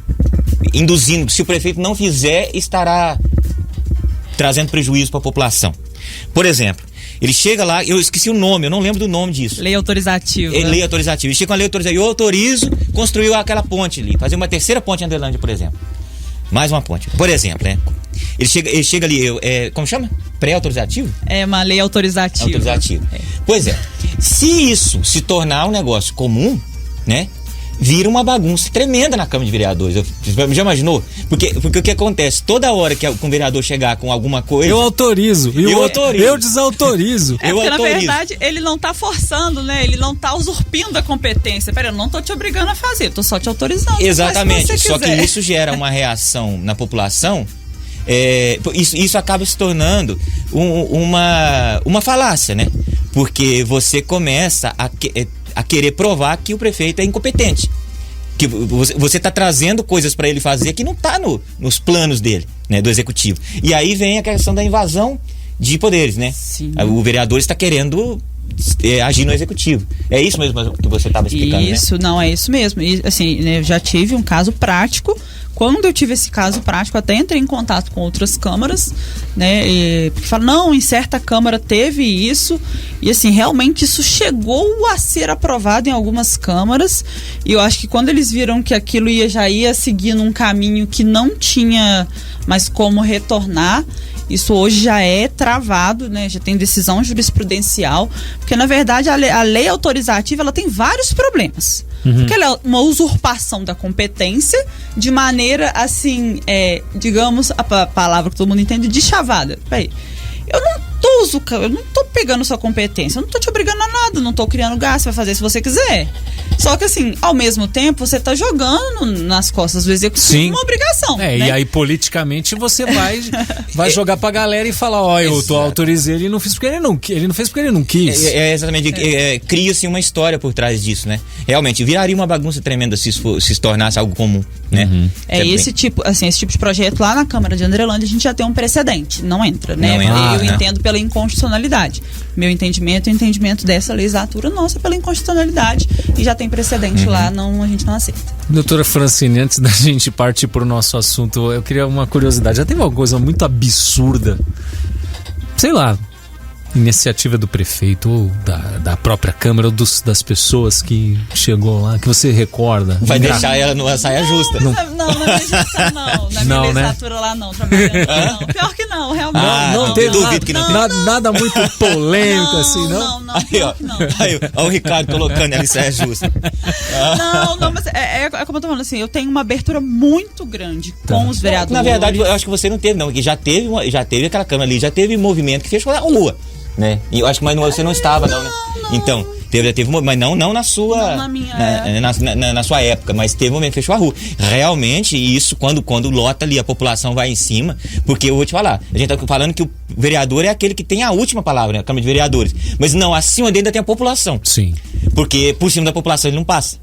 induzindo, se o prefeito não fizer, estará trazendo prejuízo para a população. Por exemplo, ele chega lá, eu esqueci o nome, eu não lembro do nome disso. Lei autorizativa. Lei autorizativa. Ele chega com a lei autorizativa, eu autorizo, construiu aquela ponte ali, fazer uma terceira ponte em Andrelândia, por exemplo. Mais uma ponte. Por exemplo, né? Ele chega ali, como chama? Pré-autorizativo? É uma lei autorizativa. Pois é. Se isso se tornar um negócio comum, né? Vira uma bagunça tremenda na Câmara de Vereadores. Já imaginou? Porque o que acontece? Toda hora que um vereador chegar com alguma coisa... Eu autorizo. Eu desautorizo. Porque na verdade ele não tá forçando, né? Ele não tá usurpindo a competência. Pera, eu não tô te obrigando a fazer, eu tô só te autorizando. Exatamente. Só que isso gera uma reação na população. Isso acaba se tornando uma falácia, né? Porque você começa a querer provar que o prefeito é incompetente, que você está trazendo coisas para ele fazer que não está nos planos dele, né, do executivo. E aí vem a questão da invasão de poderes, né? Sim. O vereador está querendo agir no executivo. É isso mesmo que você estava explicando, isso, né? Não, é isso mesmo. E, assim, né, eu já tive um caso prático. Quando eu tive esse caso prático, até entrei em contato com outras câmaras, né? Porque falam, não, em certa câmara teve isso, e assim, realmente isso chegou a ser aprovado em algumas câmaras, e eu acho que quando eles viram que aquilo já ia seguir num caminho que não tinha mais como retornar, isso hoje já é travado, né? Já tem decisão jurisprudencial, porque na verdade a lei autorizativa ela tem vários problemas. Porque ela é uma usurpação da competência de maneira assim, digamos, a palavra que todo mundo entende, de chavada. Peraí, eu não tô pegando sua competência, eu não tô te obrigando a nada, não tô criando gasto, você vai fazer se você quiser. Só que assim, ao mesmo tempo, você tá jogando nas costas do executivo uma obrigação. Né? E aí politicamente você vai jogar pra galera e falar, eu autorizei, ele não fez porque ele não fez porque ele não quis. Exatamente, cria-se uma história por trás disso, né? Realmente, viraria uma bagunça tremenda se se tornasse algo comum, né? Esse tipo de projeto lá na Câmara de Andrelândia, a gente já tem um precedente, não entra, né? Eu entendo pela inconstitucionalidade. Meu entendimento e o entendimento dessa legislatura nossa pela inconstitucionalidade, e já tem precedente lá, a gente não aceita. Doutora Francine, antes da gente partir para o nosso assunto, eu queria uma curiosidade. Já teve alguma coisa muito absurda, sei lá, iniciativa do prefeito ou da própria Câmara ou das pessoas que chegou lá, que você recorda? Vai deixar ela numa saia justa. Não, na minha gestão não. Na minha legislatura, né? Lá não, trabalhando não. Pior que não, realmente. Não teve, duvido que não teve. Nada muito polêmico assim, não? Não, pior que não. Aí, ó, o Ricardo colocando ela em saia justa. Não, mas como eu tô falando assim, eu tenho uma abertura muito grande com os vereadores. Na verdade, eu acho que você não teve, não, porque já teve aquela Câmara ali, já teve movimento que fechou a rua. Né? E eu acho que você não estava, não, né? Não. Então, teve mas não na sua. Não na minha na sua época, mas teve um momento que fechou a rua. Realmente, isso quando lota ali, a população vai em cima, porque eu vou te falar, a gente tá falando que o vereador é aquele que tem a última palavra, né? A Câmara de Vereadores. Mas não, acima dele ainda tem a população. Sim. Porque por cima da população ele não passa.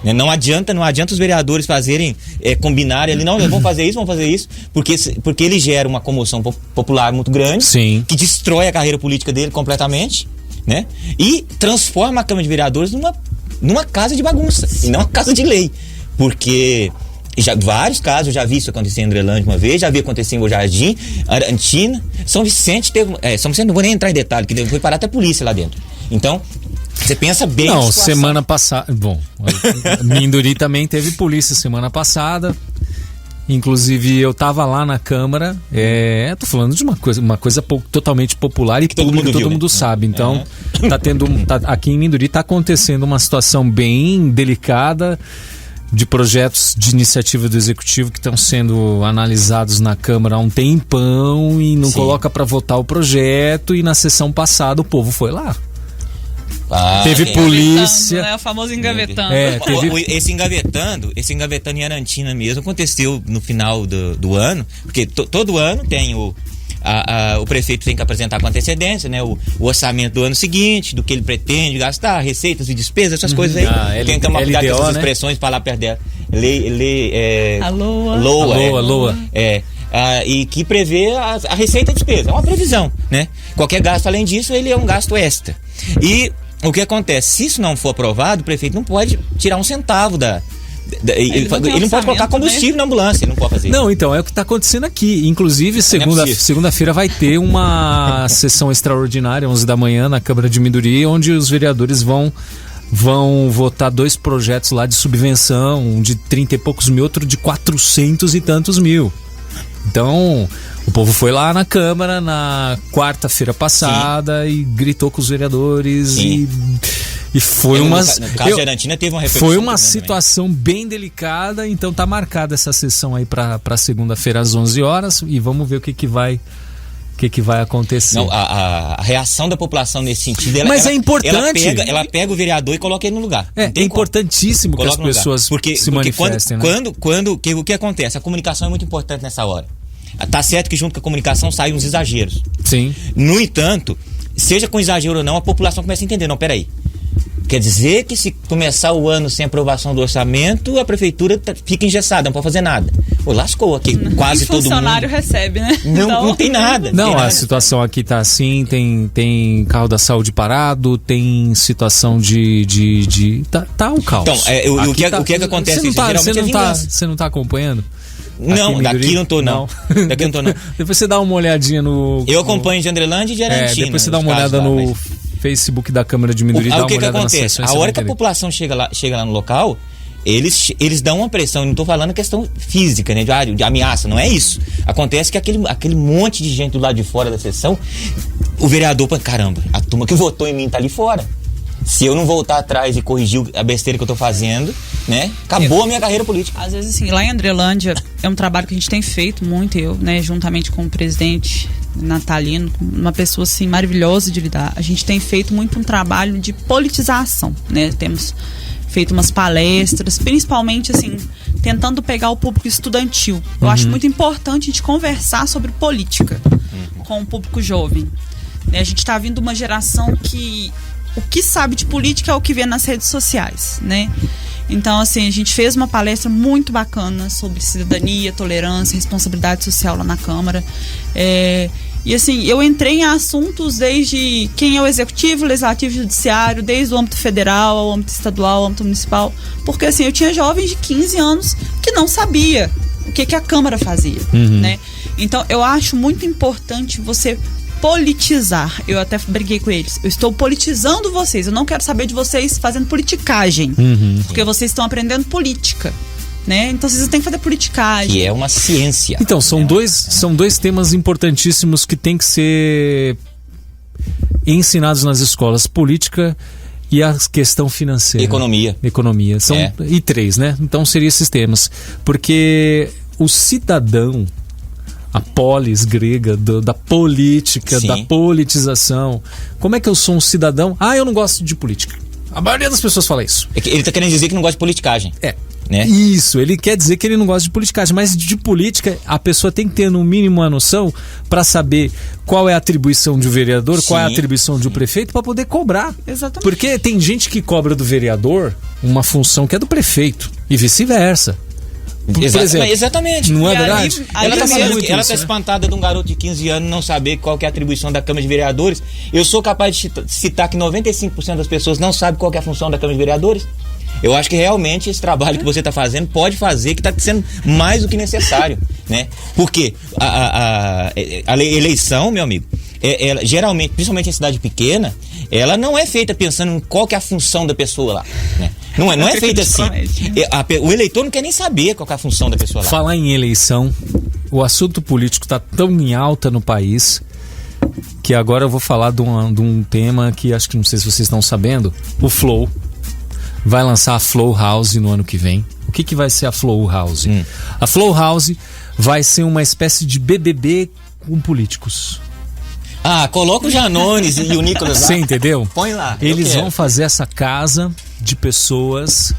Não adianta os vereadores fazerem, combinarem ali, não, vamos fazer isso, porque ele gera uma comoção popular muito grande, sim, que destrói a carreira política dele completamente, né? E transforma a Câmara de Vereadores numa casa de bagunça, e não uma casa de lei. Porque vários casos, eu já vi isso acontecer em Andrelândia uma vez, já vi acontecer em Bojardim, Arantina, São Vicente teve. São Vicente, não vou nem entrar em detalhe, que foi parar até a polícia lá dentro. Então, você pensa bem. Não, semana passada. Bom, Minduri também teve polícia semana passada. Inclusive, eu tava lá na Câmara, tô falando de uma coisa totalmente popular e que todo mundo sabe. Então, aqui em Minduri tá acontecendo uma situação bem delicada de projetos de iniciativa do Executivo que estão sendo analisados na Câmara há um tempão e não coloca para votar o projeto, e na sessão passada o povo foi lá. Teve polícia. Né? O famoso engavetando. Esse engavetando em Arantina mesmo aconteceu no final do ano, porque todo ano tem o prefeito tem que apresentar com antecedência, né, o orçamento do ano seguinte, do que ele pretende gastar, receitas e despesas, essas coisas aí. Tem que tomar cuidado com essas expressões, falar perto dela. LOA. E que prevê a receita e despesa. É uma previsão, né? Qualquer gasto além disso, ele é um gasto extra. E o que acontece? Se isso não for aprovado, o prefeito não pode tirar um centavo ele não pode colocar combustível na ambulância, ele não pode fazer isso. Não, então, é o que está acontecendo aqui. Inclusive, segunda-feira vai ter uma sessão extraordinária, 11 da manhã, na Câmara de Minduri, onde os vereadores vão votar 2 projetos lá de subvenção, um de 30 e poucos mil, outro de 400 e tantos mil. Então, o povo foi lá na Câmara na quarta-feira passada e gritou com os vereadores e foi uma... No caso de Arantina teve uma repercussão. Foi uma situação bem delicada, então tá marcada essa sessão aí para segunda-feira às 11 horas e vamos ver o que vai acontecer. Não, a reação da população nesse sentido... é importante. Ela pega o vereador e coloca ele no lugar. É importantíssimo que as pessoas se manifestem. O que acontece? A comunicação é muito importante nessa hora. Tá certo que junto com a comunicação saem uns exageros. Sim. No entanto, seja com exagero ou não, a população começa a entender. Não, peraí. Quer dizer que se começar o ano sem aprovação do orçamento, a prefeitura fica engessada, não pode fazer nada. Pô, lascou aqui, quase todo mundo. O funcionário recebe, né? Não tem nada. Não, a situação aqui tá assim, tem carro da saúde parado, tem situação tá um caos. Então, o que acontece? Você não tá acompanhando? Não, daqui não tô não. Daqui não tô não. Depois você dá uma olhadinha no... Eu acompanho de Andrelândia e de Arantina. Depois você dá uma olhada no Facebook da Câmara de Minduri. O que acontece? A hora que a população chega lá no local, eles dão uma pressão. Não tô falando questão física, né, de ameaça, não é isso. Acontece que aquele monte de gente do lado de fora da sessão, o vereador, caramba, a turma que votou em mim tá ali fora. Se eu não voltar atrás e corrigir a besteira que eu tô fazendo, né? Acabou a minha carreira política. Às vezes, assim, lá em Andrelândia é um trabalho que a gente tem feito muito, né, juntamente com o presidente Natalino, uma pessoa, assim, maravilhosa de lidar. A gente tem feito muito um trabalho de politização, né? Temos feito umas palestras, principalmente, assim, tentando pegar o público estudantil. Eu acho muito importante a gente conversar sobre política com o público jovem. A gente tá vindo uma geração que o que sabe de política é o que vê nas redes sociais, né? Então, assim, a gente fez uma palestra muito bacana sobre cidadania, tolerância, responsabilidade social lá na Câmara. E, assim, eu entrei em assuntos desde quem é o executivo, legislativo e judiciário, desde o âmbito federal, ao âmbito estadual, ao âmbito municipal. Porque, assim, eu tinha jovens de 15 anos que não sabia o que a Câmara fazia, né? Então, eu acho muito importante você politizar. Eu até briguei com eles. Eu estou politizando vocês. Eu não quero saber de vocês fazendo politicagem. Porque vocês estão aprendendo política, né? Então vocês têm que fazer politicagem. Que é uma ciência. Então, são dois temas importantíssimos que têm que ser ensinados nas escolas. Política e a questão financeira. Economia. E 3, né? Então seriam esses temas. Porque o cidadão, a polis grega, da política, da politização. Como é que eu sou um cidadão? Eu não gosto de política. A maioria das pessoas fala isso. Ele tá querendo dizer que não gosta de politicagem. Né? Isso, ele quer dizer que ele não gosta de politicagem, mas de política a pessoa tem que ter no mínimo uma noção para saber qual é a atribuição de um vereador, qual é a atribuição de um prefeito, para poder cobrar. Exatamente. Porque tem gente que cobra do vereador uma função que é do prefeito e vice-versa. Exatamente. Não é verdade? Ela tá espantada de um garoto de 15 anos não saber qual que é a atribuição da Câmara de Vereadores. Eu sou capaz de citar que 95% das pessoas não sabem qual que é a função da Câmara de Vereadores. Eu acho que realmente esse trabalho que você está fazendo pode fazer, que está sendo mais do que necessário, né? Porque a eleição, meu amigo, ela, geralmente, principalmente em cidade pequena, ela não é feita pensando em qual que é a função da pessoa lá, né? Não é feito assim. Promete. O eleitor não quer nem saber qual que é a função da pessoa lá. Falar em eleição, o assunto político está tão em alta no país que agora eu vou falar de um tema que acho que não sei se vocês estão sabendo. O Flow vai lançar a Flow House no ano que vem. O que vai ser a Flow House? A Flow House vai ser uma espécie de BBB com políticos. Coloca o Janones e o Nicolas lá. Você entendeu? Põe lá. Eles vão fazer essa casa de pessoas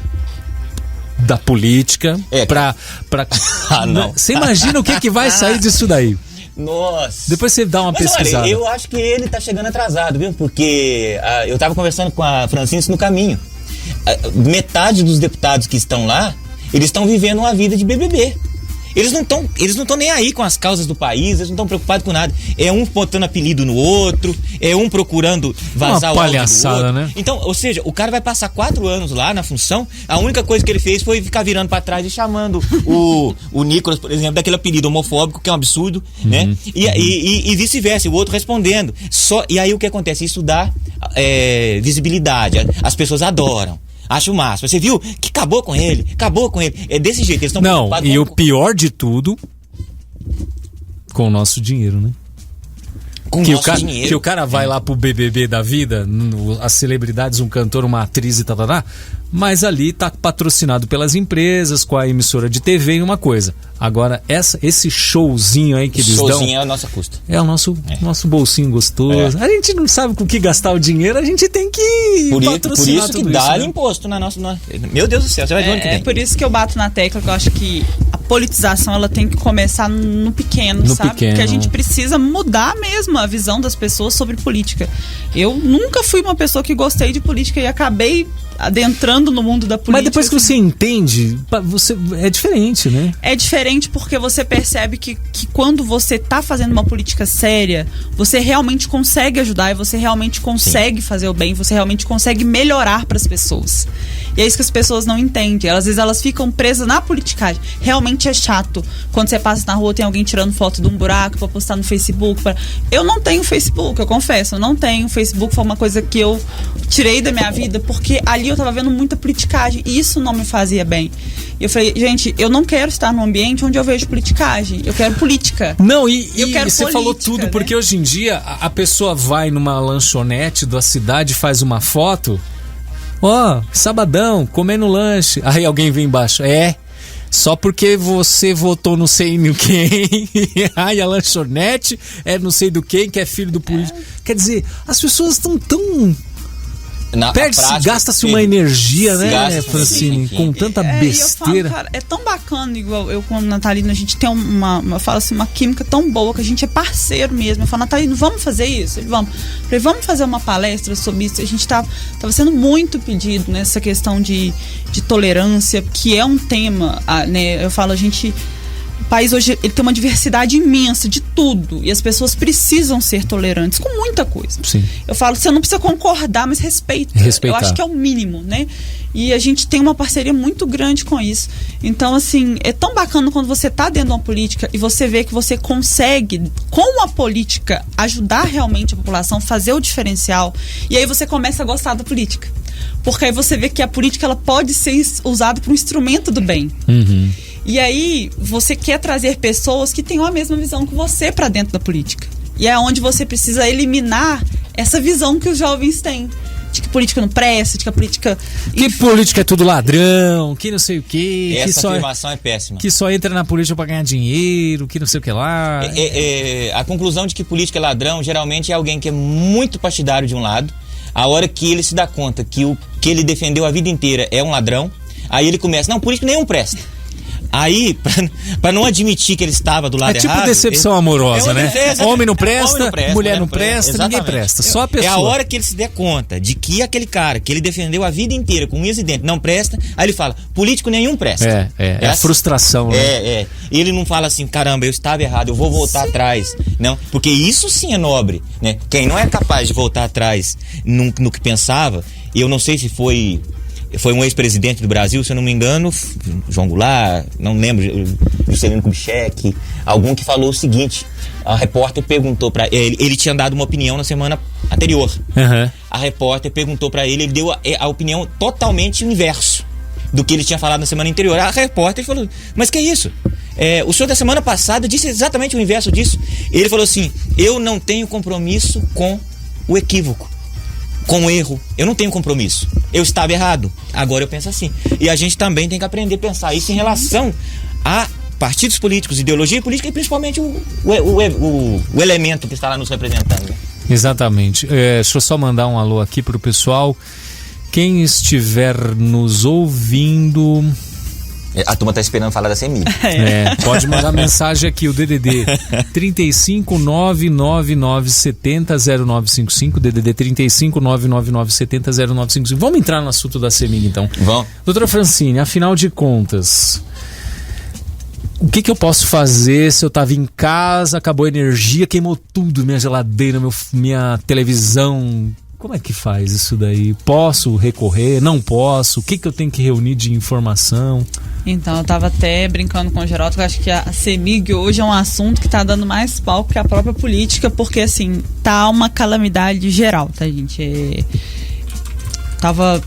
da política pra... não. Você imagina o que vai sair disso daí? Nossa. Depois você dá uma pesquisada. Olha, eu acho que ele tá chegando atrasado, viu? Porque eu tava conversando com a Francine no caminho. Metade dos deputados que estão lá, eles estão vivendo uma vida de BBB. Eles não estão nem aí com as causas do país, eles não estão preocupados com nada. É um botando apelido no outro, é um procurando vazar uma o áudio palhaçada, do outro. né? Então, ou seja, o cara vai passar 4 anos lá na função, a única coisa que ele fez foi ficar virando pra trás e chamando o Nicolas, por exemplo, daquele apelido homofóbico, que é um absurdo, né? E vice-versa, o outro respondendo. E aí o que acontece? Isso dá visibilidade, as pessoas adoram. Acho o máximo. Você viu que acabou com ele. É desse jeito. Eles estão preocupados. E o pior de tudo, com o nosso dinheiro, né? Dinheiro. Que o cara vai lá pro BBB da vida, as celebridades, um cantor, uma atriz e tal, mas ali tá patrocinado pelas empresas, com a emissora de TV e uma coisa. Agora, esse showzinho aí que eles dão... Showzinho é a nossa custa. É o nosso bolsinho gostoso. A gente não sabe com o que gastar o dinheiro, a gente tem que patrocinar por isso que tudo dá isso, né? imposto na nossa... Meu Deus do céu, você vai ver onde que tem. É por isso que eu bato na tecla, que eu acho que a politização ela tem que começar no pequeno, sabe? Pequeno. Porque a gente precisa mudar mesmo a visão das pessoas sobre política. Eu nunca fui uma pessoa que gostei de política e acabei adentrando no mundo da política. Mas depois que você entende, é diferente, né? É diferente porque você percebe que quando você tá fazendo uma política séria, você realmente consegue ajudar e você realmente consegue fazer o bem, você realmente consegue melhorar para as pessoas. E é isso que as pessoas não entendem. Às vezes elas ficam presas na politicagem. Realmente é chato quando você passa na rua, tem alguém tirando foto de um buraco pra postar no Facebook. Eu não tenho Facebook, eu confesso. Eu não tenho Facebook, foi uma coisa que eu tirei da minha vida porque ali eu tava vendo muita politicagem e isso não me fazia bem. E eu falei, gente, eu não quero estar num ambiente onde eu vejo politicagem. Eu quero política. Não, eu quero você política, falou tudo, né? porque hoje em dia a pessoa vai numa lanchonete da cidade, faz uma foto, sabadão, comendo lanche. Aí alguém vem embaixo, só porque você votou não sei no quem, ai, a lanchonete é não sei do quem, que é filho do político. Quer dizer, as pessoas estão tão... Gasta-se uma energia, né, Francine, com tanta besteira. Eu falo, cara, é tão bacana, igual eu com a Natalina, a gente tem eu falo assim, uma química tão boa que a gente é parceiro mesmo. Eu falo, Natalina, vamos fazer isso? Eu falei, vamos fazer uma palestra sobre isso. A gente tava sendo muito pedido nessa questão de tolerância, que é um tema, né? Eu falo, o país hoje ele tem uma diversidade imensa de tudo e as pessoas precisam ser tolerantes com muita coisa. Sim. Eu falo, você não precisa concordar, mas respeita. Eu acho que é o mínimo, né? E a gente tem uma parceria muito grande com isso. Então, assim, é tão bacana quando você tá dentro de uma política e você vê que você consegue, com a política, ajudar realmente a população, fazer o diferencial. E aí você começa a gostar da política. Porque aí você vê que a política ela pode ser usada para um instrumento do bem. Uhum. E aí você quer trazer pessoas que tenham a mesma visão que você para dentro da política. E é onde você precisa eliminar essa visão que os jovens têm. De que política não presta, de que a política... Que política é tudo ladrão, que não sei o quê. Essa afirmação é péssima. Que só entra na política para ganhar dinheiro, que não sei o que lá. A conclusão de que política é ladrão geralmente é alguém que é muito partidário de um lado. A hora que ele se dá conta que o que ele defendeu a vida inteira é um ladrão, aí ele começa, não, político nenhum presta. Aí, pra não admitir que ele estava do lado errado... É tipo decepção amorosa, né? Homem não presta, mulher não presta, exatamente. Ninguém presta, só a pessoa. É a hora que ele se der conta de que aquele cara que ele defendeu a vida inteira com unhas e dentes não presta, aí ele fala, político nenhum presta. É a frustração, né? E ele não fala assim, caramba, eu estava errado, eu vou voltar atrás. Não, porque isso sim é nobre, né? Quem não é capaz de voltar atrás no que pensava, e eu não sei se foi um ex-presidente do Brasil, se eu não me engano, João Goulart, não lembro, Juscelino Kubitschek, algum que falou o seguinte: a repórter perguntou para ele tinha dado uma opinião na semana anterior. Uhum. A repórter perguntou para ele deu a opinião totalmente inverso do que ele tinha falado na semana anterior. A repórter falou: mas que é isso? O senhor da semana passada disse exatamente o inverso disso. Ele falou assim: eu não tenho compromisso com o equívoco, com o erro. Eu não tenho compromisso. Eu estava errado. Agora eu penso assim. E a gente também tem que aprender a pensar isso em relação a partidos políticos, ideologia política e principalmente o elemento que está lá nos representando. Né? Exatamente. Deixa eu só mandar um alô aqui pro pessoal. Quem estiver nos ouvindo... A turma tá esperando falar da CEMIG. Pode mandar mensagem aqui, o DDD 35999700955, DDD 35999700955. Vamos entrar no assunto da CEMIG, então. Vamos. Doutora Francine, afinal de contas, o que eu posso fazer se eu tava em casa, acabou a energia, queimou tudo, minha geladeira, minha televisão... Como é que faz isso daí? Posso recorrer? Não posso? O que eu tenho que reunir de informação? Então, eu tava até brincando com o Geraldo, que eu acho que a CEMIG hoje é um assunto que tá dando mais palco que a própria política, porque, assim, tá uma calamidade geral, tá, gente?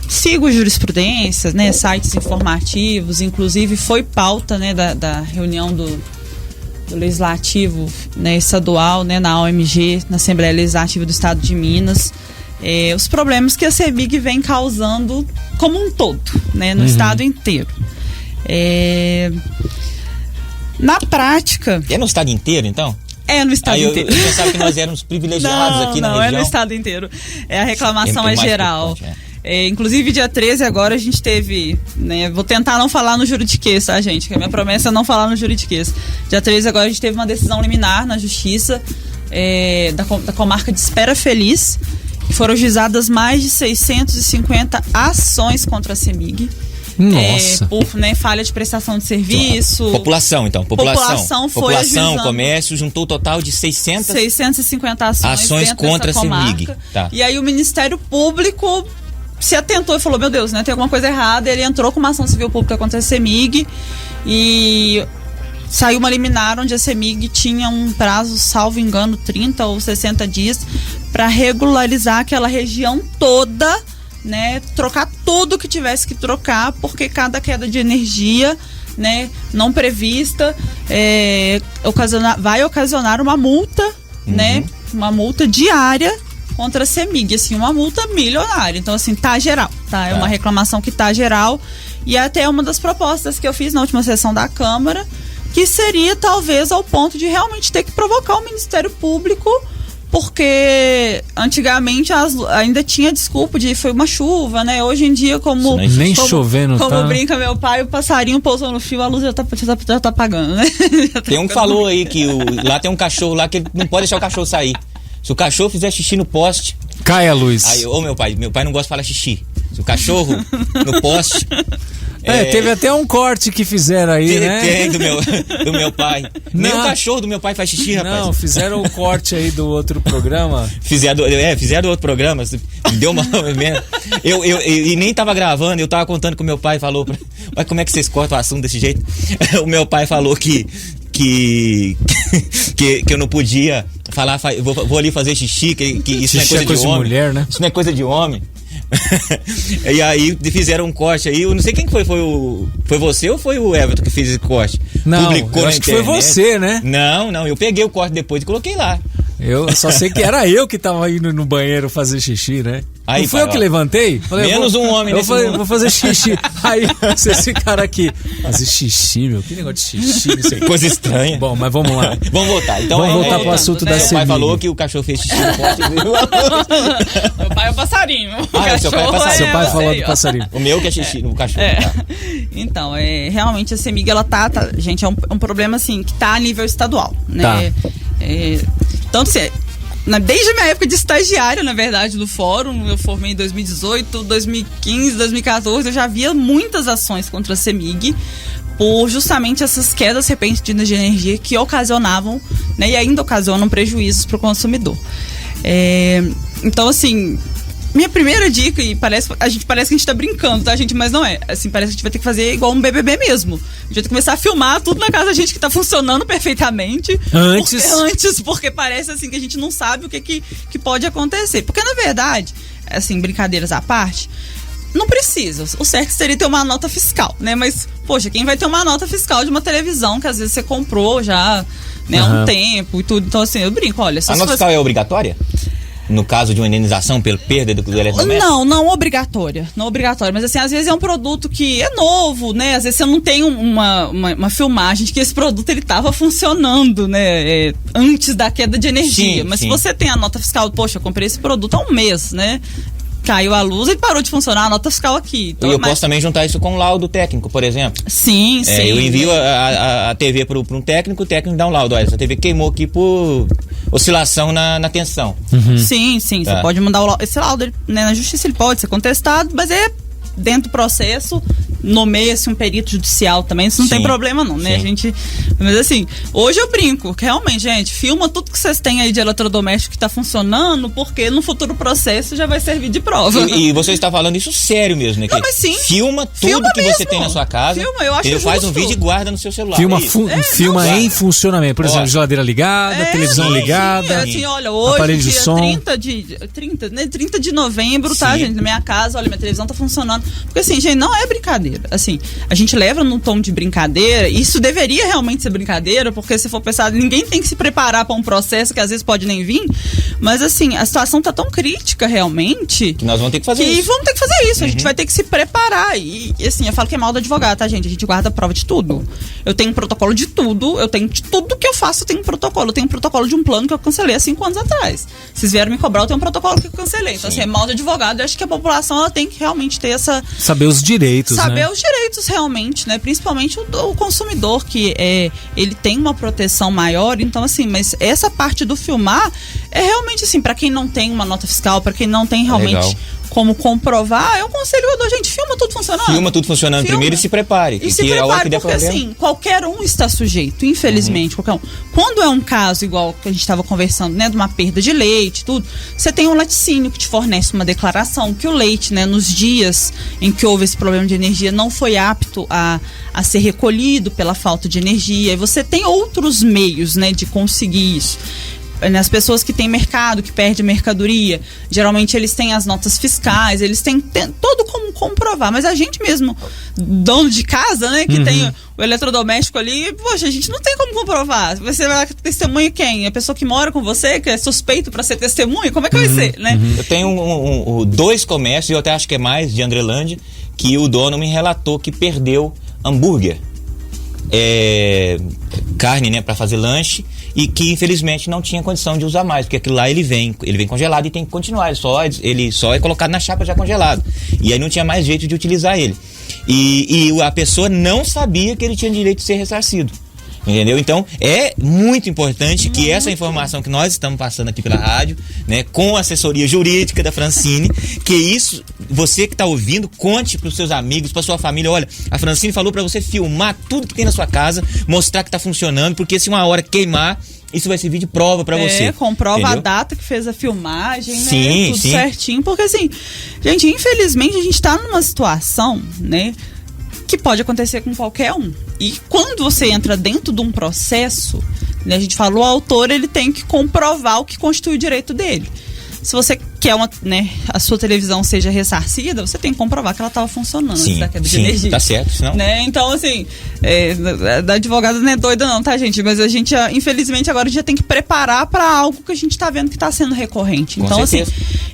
Sigo jurisprudências, né, sites informativos, inclusive foi pauta, né, da reunião do Legislativo, né, estadual, né, na OMG, na Assembleia Legislativa do Estado de Minas, os problemas que a CEMIG vem causando como um todo, né, no estado inteiro. Na prática... É no estado inteiro, então? É no estado inteiro. Eu pensava que nós éramos privilegiados aqui na região. Não, é no estado inteiro. A reclamação é geral. Inclusive, dia 13 agora a gente teve, né, vou tentar não falar no juridiquês, tá, gente? Que a minha promessa é não falar no juridiquês. Dia 13 agora a gente teve uma decisão liminar na justiça da comarca de Espera Feliz, que foram juizadas mais de 650 ações contra a CEMIG. Nossa. Por, né, falha de prestação de serviço. População, então. População foi ajuizando. Comércio, juntou o total de 650 ações contra a CEMIG. Tá. E aí o Ministério Público se atentou e falou: meu Deus, né, tem alguma coisa errada. Ele entrou com uma ação civil pública contra a CEMIG e saiu uma liminar onde a CEMIG tinha um prazo, salvo engano, 30 ou 60 dias para regularizar aquela região toda, né, trocar tudo que tivesse que trocar, porque cada queda de energia, né, não prevista vai ocasionar uma multa, né, uma multa diária contra a CEMIG, assim, uma multa milionária. Então, assim, tá geral, tá? É uma reclamação que tá geral, e até uma das propostas que eu fiz na última sessão da Câmara, que seria talvez ao ponto de realmente ter que provocar o Ministério Público, porque antigamente ainda tinha desculpa de foi uma chuva, né? Hoje em dia, como chovendo, como brinca meu pai, o passarinho pousou no fio, a luz já tá apagando, né? Tem um que falou aí que lá tem um cachorro lá que ele não pode deixar o cachorro sair. Se o cachorro fizer xixi no poste, cai a luz. Aí, meu pai não gosta de falar xixi. Se o cachorro no poste... teve até um corte que fizeram aí, né? Tem do meu pai. Nem o cachorro do meu pai faz xixi, rapaz. Não, fizeram o corte aí do outro programa. Fizeram do outro programa. Deu uma... E nem tava gravando, eu tava contando com o meu pai, falou... Mas como é que vocês cortam o assunto desse jeito? O meu pai falou que eu não podia falar, vou ali fazer xixi, que isso xixi não é coisa de homem. Mulher, né? Isso não é coisa de homem. E aí fizeram um corte aí, eu não sei quem foi você ou foi o Everton que fez esse corte? Não, publicou eu acho que foi você, né? Não, eu peguei o corte depois e coloquei lá. Eu só sei que era eu que tava indo no banheiro fazer xixi, né? Aí, não fui eu que levantei? Falei, menos um homem nesse mundo. Vou fazer xixi. Aí, esse cara aqui, fazer xixi, meu, que negócio de xixi, não sei. Coisa estranha. Bom, mas vamos lá. Vamos voltar. Então, vamos voltar pro assunto da CEMIG. Meu pai falou que o cachorro fez xixi no poste. Meu pai é o passarinho. Seu pai é passarinho. Seu pai falou do passarinho. O meu que é xixi no cachorro. Tá. Então, realmente a CEMIG, ela gente, é um problema, assim, que tá a nível estadual, né? Tá. Tanto assim, desde a minha época de estagiária, na verdade, do fórum, eu formei em 2018, 2015, 2014, eu já via muitas ações contra a CEMIG por justamente essas quedas repentinas de energia que ocasionavam, né, e ainda ocasionam prejuízos para o consumidor. Então, assim, minha primeira dica, e parece que a gente tá brincando, tá, gente? Mas não é. Assim, parece que a gente vai ter que fazer igual um BBB mesmo. A gente vai ter que começar a filmar tudo na casa da gente que tá funcionando perfeitamente. Porque parece assim que a gente não sabe o que pode acontecer. Porque, na verdade, assim, brincadeiras à parte, não precisa. O certo seria ter uma nota fiscal, né? Mas, poxa, quem vai ter uma nota fiscal de uma televisão que às vezes você comprou já, né, há um tempo e tudo. Então, assim, eu brinco, olha... A nota fiscal é obrigatória? No caso de uma indenização pela perda do eletrodoméstico? Não obrigatória. Não obrigatória. Mas assim, às vezes é um produto que é novo, né? Às vezes você não tem uma filmagem de que esse produto ele estava funcionando, né? Antes da queda de energia. Mas se você tem a nota fiscal, poxa, eu comprei esse produto há um mês, né? Caiu a luz e parou de funcionar a nota fiscal aqui. Então, e eu posso também juntar isso com um laudo técnico, por exemplo. Sim. Eu envio a TV para um técnico, o técnico dá um laudo. Olha, essa TV queimou aqui por oscilação na tensão. Sim. Tá. Você pode mandar esse laudo, né, na justiça, ele pode ser contestado, mas dentro do processo, nomeia-se um perito judicial também, isso não tem problema não, né? Mas assim, hoje eu brinco, que realmente, gente, filma tudo que vocês têm aí de eletrodoméstico que tá funcionando, porque no futuro processo já vai servir de prova. E você está falando isso sério mesmo, né? Não, mas sim. Filma tudo que você tem na sua casa. Eu acho justo. Faz um vídeo e guarda no seu celular. Filma em funcionamento. Por exemplo, geladeira ligada, televisão ligada. Assim, olha, hoje, aparelho de som. 30 de novembro, tá, gente? Na minha casa, olha, minha televisão tá funcionando. Porque assim, gente, não é brincadeira. Assim, a gente leva num tom de brincadeira, e isso deveria realmente ser brincadeira, porque se for pensar, ninguém tem que se preparar para um processo que às vezes pode nem vir, mas assim, a situação tá tão crítica realmente que nós vamos ter que fazer isso. Vamos ter que fazer isso, a gente vai ter que se preparar. E assim, eu falo que é mal do advogado, tá, gente? A gente guarda prova de tudo. Eu tenho um protocolo de tudo, de tudo que eu faço eu tenho um protocolo. Eu tenho um protocolo de um plano que eu cancelei há 5 anos atrás. Vocês vieram me cobrar, eu tenho um protocolo que eu cancelei. Então, assim, é mal do advogado. Eu acho que a população ela tem que realmente ter essa... Saber os direitos, Saber os direitos realmente, né? Principalmente o consumidor, que ele tem uma proteção maior. Então, assim, mas essa parte do filmar é realmente, assim, pra quem não tem uma nota fiscal, pra quem não tem realmente como comprovar, eu aconselho a gente, filma tudo funcionando. Filma tudo funcionando primeiro e se prepare. E se prepare, porque assim, qualquer um está sujeito, infelizmente, qualquer um. Quando é um caso, igual que a gente estava conversando, né, de uma perda de leite, tudo, você tem um laticínio que te fornece uma declaração que o leite, né, nos dias em que houve esse problema de energia, não foi apto a ser recolhido pela falta de energia, e você tem outros meios, né, de conseguir isso. As pessoas que têm mercado, que perdem mercadoria, geralmente eles têm as notas fiscais, eles têm todo como comprovar, mas a gente mesmo, dono de casa, né, que tem o eletrodoméstico ali, poxa, a gente não tem como comprovar. Você vai testemunha quem? A pessoa que mora com você, que é suspeito para ser testemunha? Como é que vai ser, né? Eu tenho 2 comércios, eu até acho que é mais, de Andrelândia, que o dono me relatou que perdeu hambúrguer, carne, né, para fazer lanche, e que infelizmente não tinha condição de usar mais, porque aquilo lá ele vem congelado e tem que continuar, ele só é colocado na chapa já congelado, e aí não tinha mais jeito de utilizar ele, e a pessoa não sabia que ele tinha direito de ser ressarcido. Entendeu? Então, é muito importante que essa informação que nós estamos passando aqui pela rádio, né, com a assessoria jurídica da Francine, que isso, você que está ouvindo, conte para os seus amigos, para sua família, olha, a Francine falou para você filmar tudo que tem na sua casa, mostrar que está funcionando, porque se uma hora queimar, isso vai servir de prova para você. Comprova, entendeu? A data que fez a filmagem, né? Tudo certinho, porque assim, gente, infelizmente a gente está numa situação, né, que pode acontecer com qualquer um. E quando você entra dentro de um processo, né, a gente falou, o autor ele tem que comprovar o que constitui o direito dele. Se você quer a sua televisão seja ressarcida, você tem que comprovar que ela estava funcionando antes da queda de energia. Tá certo, senão... Né? Então, assim, da advogada não é doida não, tá, gente? Mas a gente, infelizmente, agora já tem que preparar para algo que a gente está vendo que está sendo recorrente. Então, assim,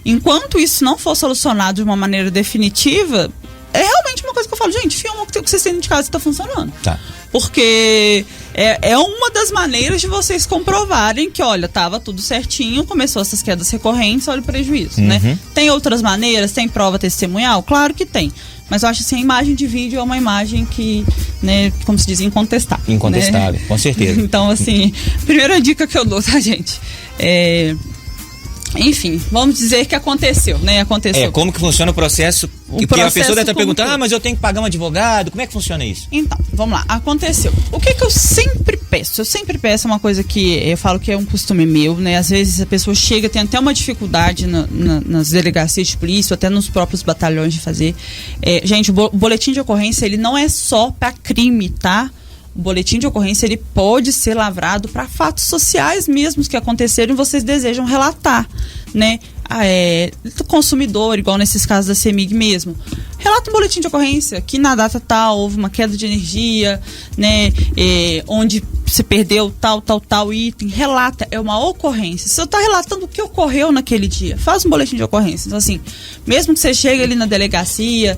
enquanto isso não for solucionado de uma maneira definitiva, é realmente uma coisa que eu falo, gente, filma o que vocês têm de casa que está funcionando. Tá. Porque é uma das maneiras de vocês comprovarem que, olha, tava tudo certinho, começou essas quedas recorrentes, olha o prejuízo, né? Tem outras maneiras, tem prova testemunhal? Claro que tem. Mas eu acho assim, a imagem de vídeo é uma imagem que, né, como se diz, incontestável. Incontestável, né? Com certeza. Então, assim, primeira dica que eu dou, tá, gente? Enfim, vamos dizer que aconteceu, né? Aconteceu. Como que funciona o processo? Porque a pessoa deve estar perguntando, mas eu tenho que pagar um advogado, como é que funciona isso? Então, vamos lá, aconteceu. O que eu sempre peço? Eu sempre peço uma coisa que eu falo que é um costume meu, né? Às vezes a pessoa chega, tem até uma dificuldade nas delegacias de polícia, ou até nos próprios batalhões de fazer. Gente, o boletim de ocorrência, ele não é só para crime, tá? O boletim de ocorrência, ele pode ser lavrado para fatos sociais mesmos que aconteceram e vocês desejam relatar, né? Do consumidor, igual nesses casos da CEMIG mesmo. Relata um boletim de ocorrência que na data tal houve uma queda de energia, né? Onde se perdeu tal item. Relata, é uma ocorrência. Se você está relatando o que ocorreu naquele dia, faz um boletim de ocorrência. Então, assim, mesmo que você chegue ali na delegacia,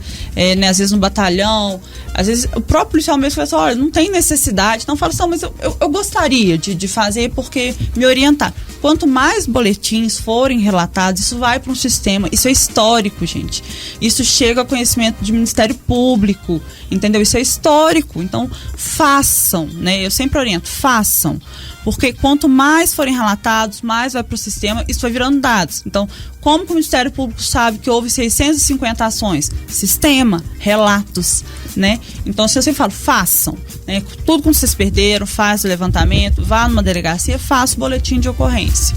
né, às vezes no batalhão, às vezes o próprio policial mesmo fala assim, olha, não tem necessidade. Então, fala assim, mas eu gostaria de fazer porque me orientar. Quanto mais boletins forem relatados, isso vai para um sistema, isso é histórico, gente. Isso chega ao conhecimento do Ministério Público, entendeu? Isso é histórico. Então, façam, né? Eu sempre oriento, façam. Porque quanto mais forem relatados, mais vai para o sistema, isso vai virando dados. Então, como que o Ministério Público sabe que houve 650 ações? Sistema, relatos, né? Então, se você fala, façam, né? Tudo que vocês perderam, faz o levantamento, vá numa delegacia, faça o boletim de ocorrência.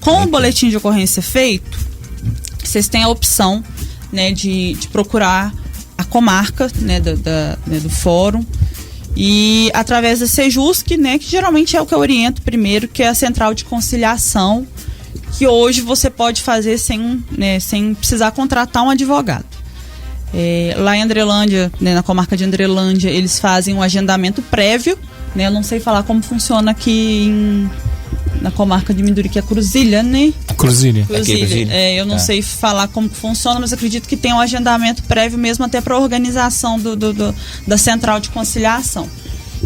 Com o boletim de ocorrência feito, vocês têm a opção, né, de procurar a comarca, né, do fórum, e através da Sejusc, né, que geralmente é o que eu oriento primeiro, que é a central de conciliação, que hoje você pode fazer sem precisar contratar um advogado. Lá em Andrelândia, né, na comarca de Andrelândia, eles fazem um agendamento prévio, né, eu não sei falar como funciona aqui na comarca de Minduri, que é Cruzilha, né? Cruzilha. Eu não sei falar como funciona, mas acredito que tem um agendamento prévio mesmo até para a organização da central de conciliação.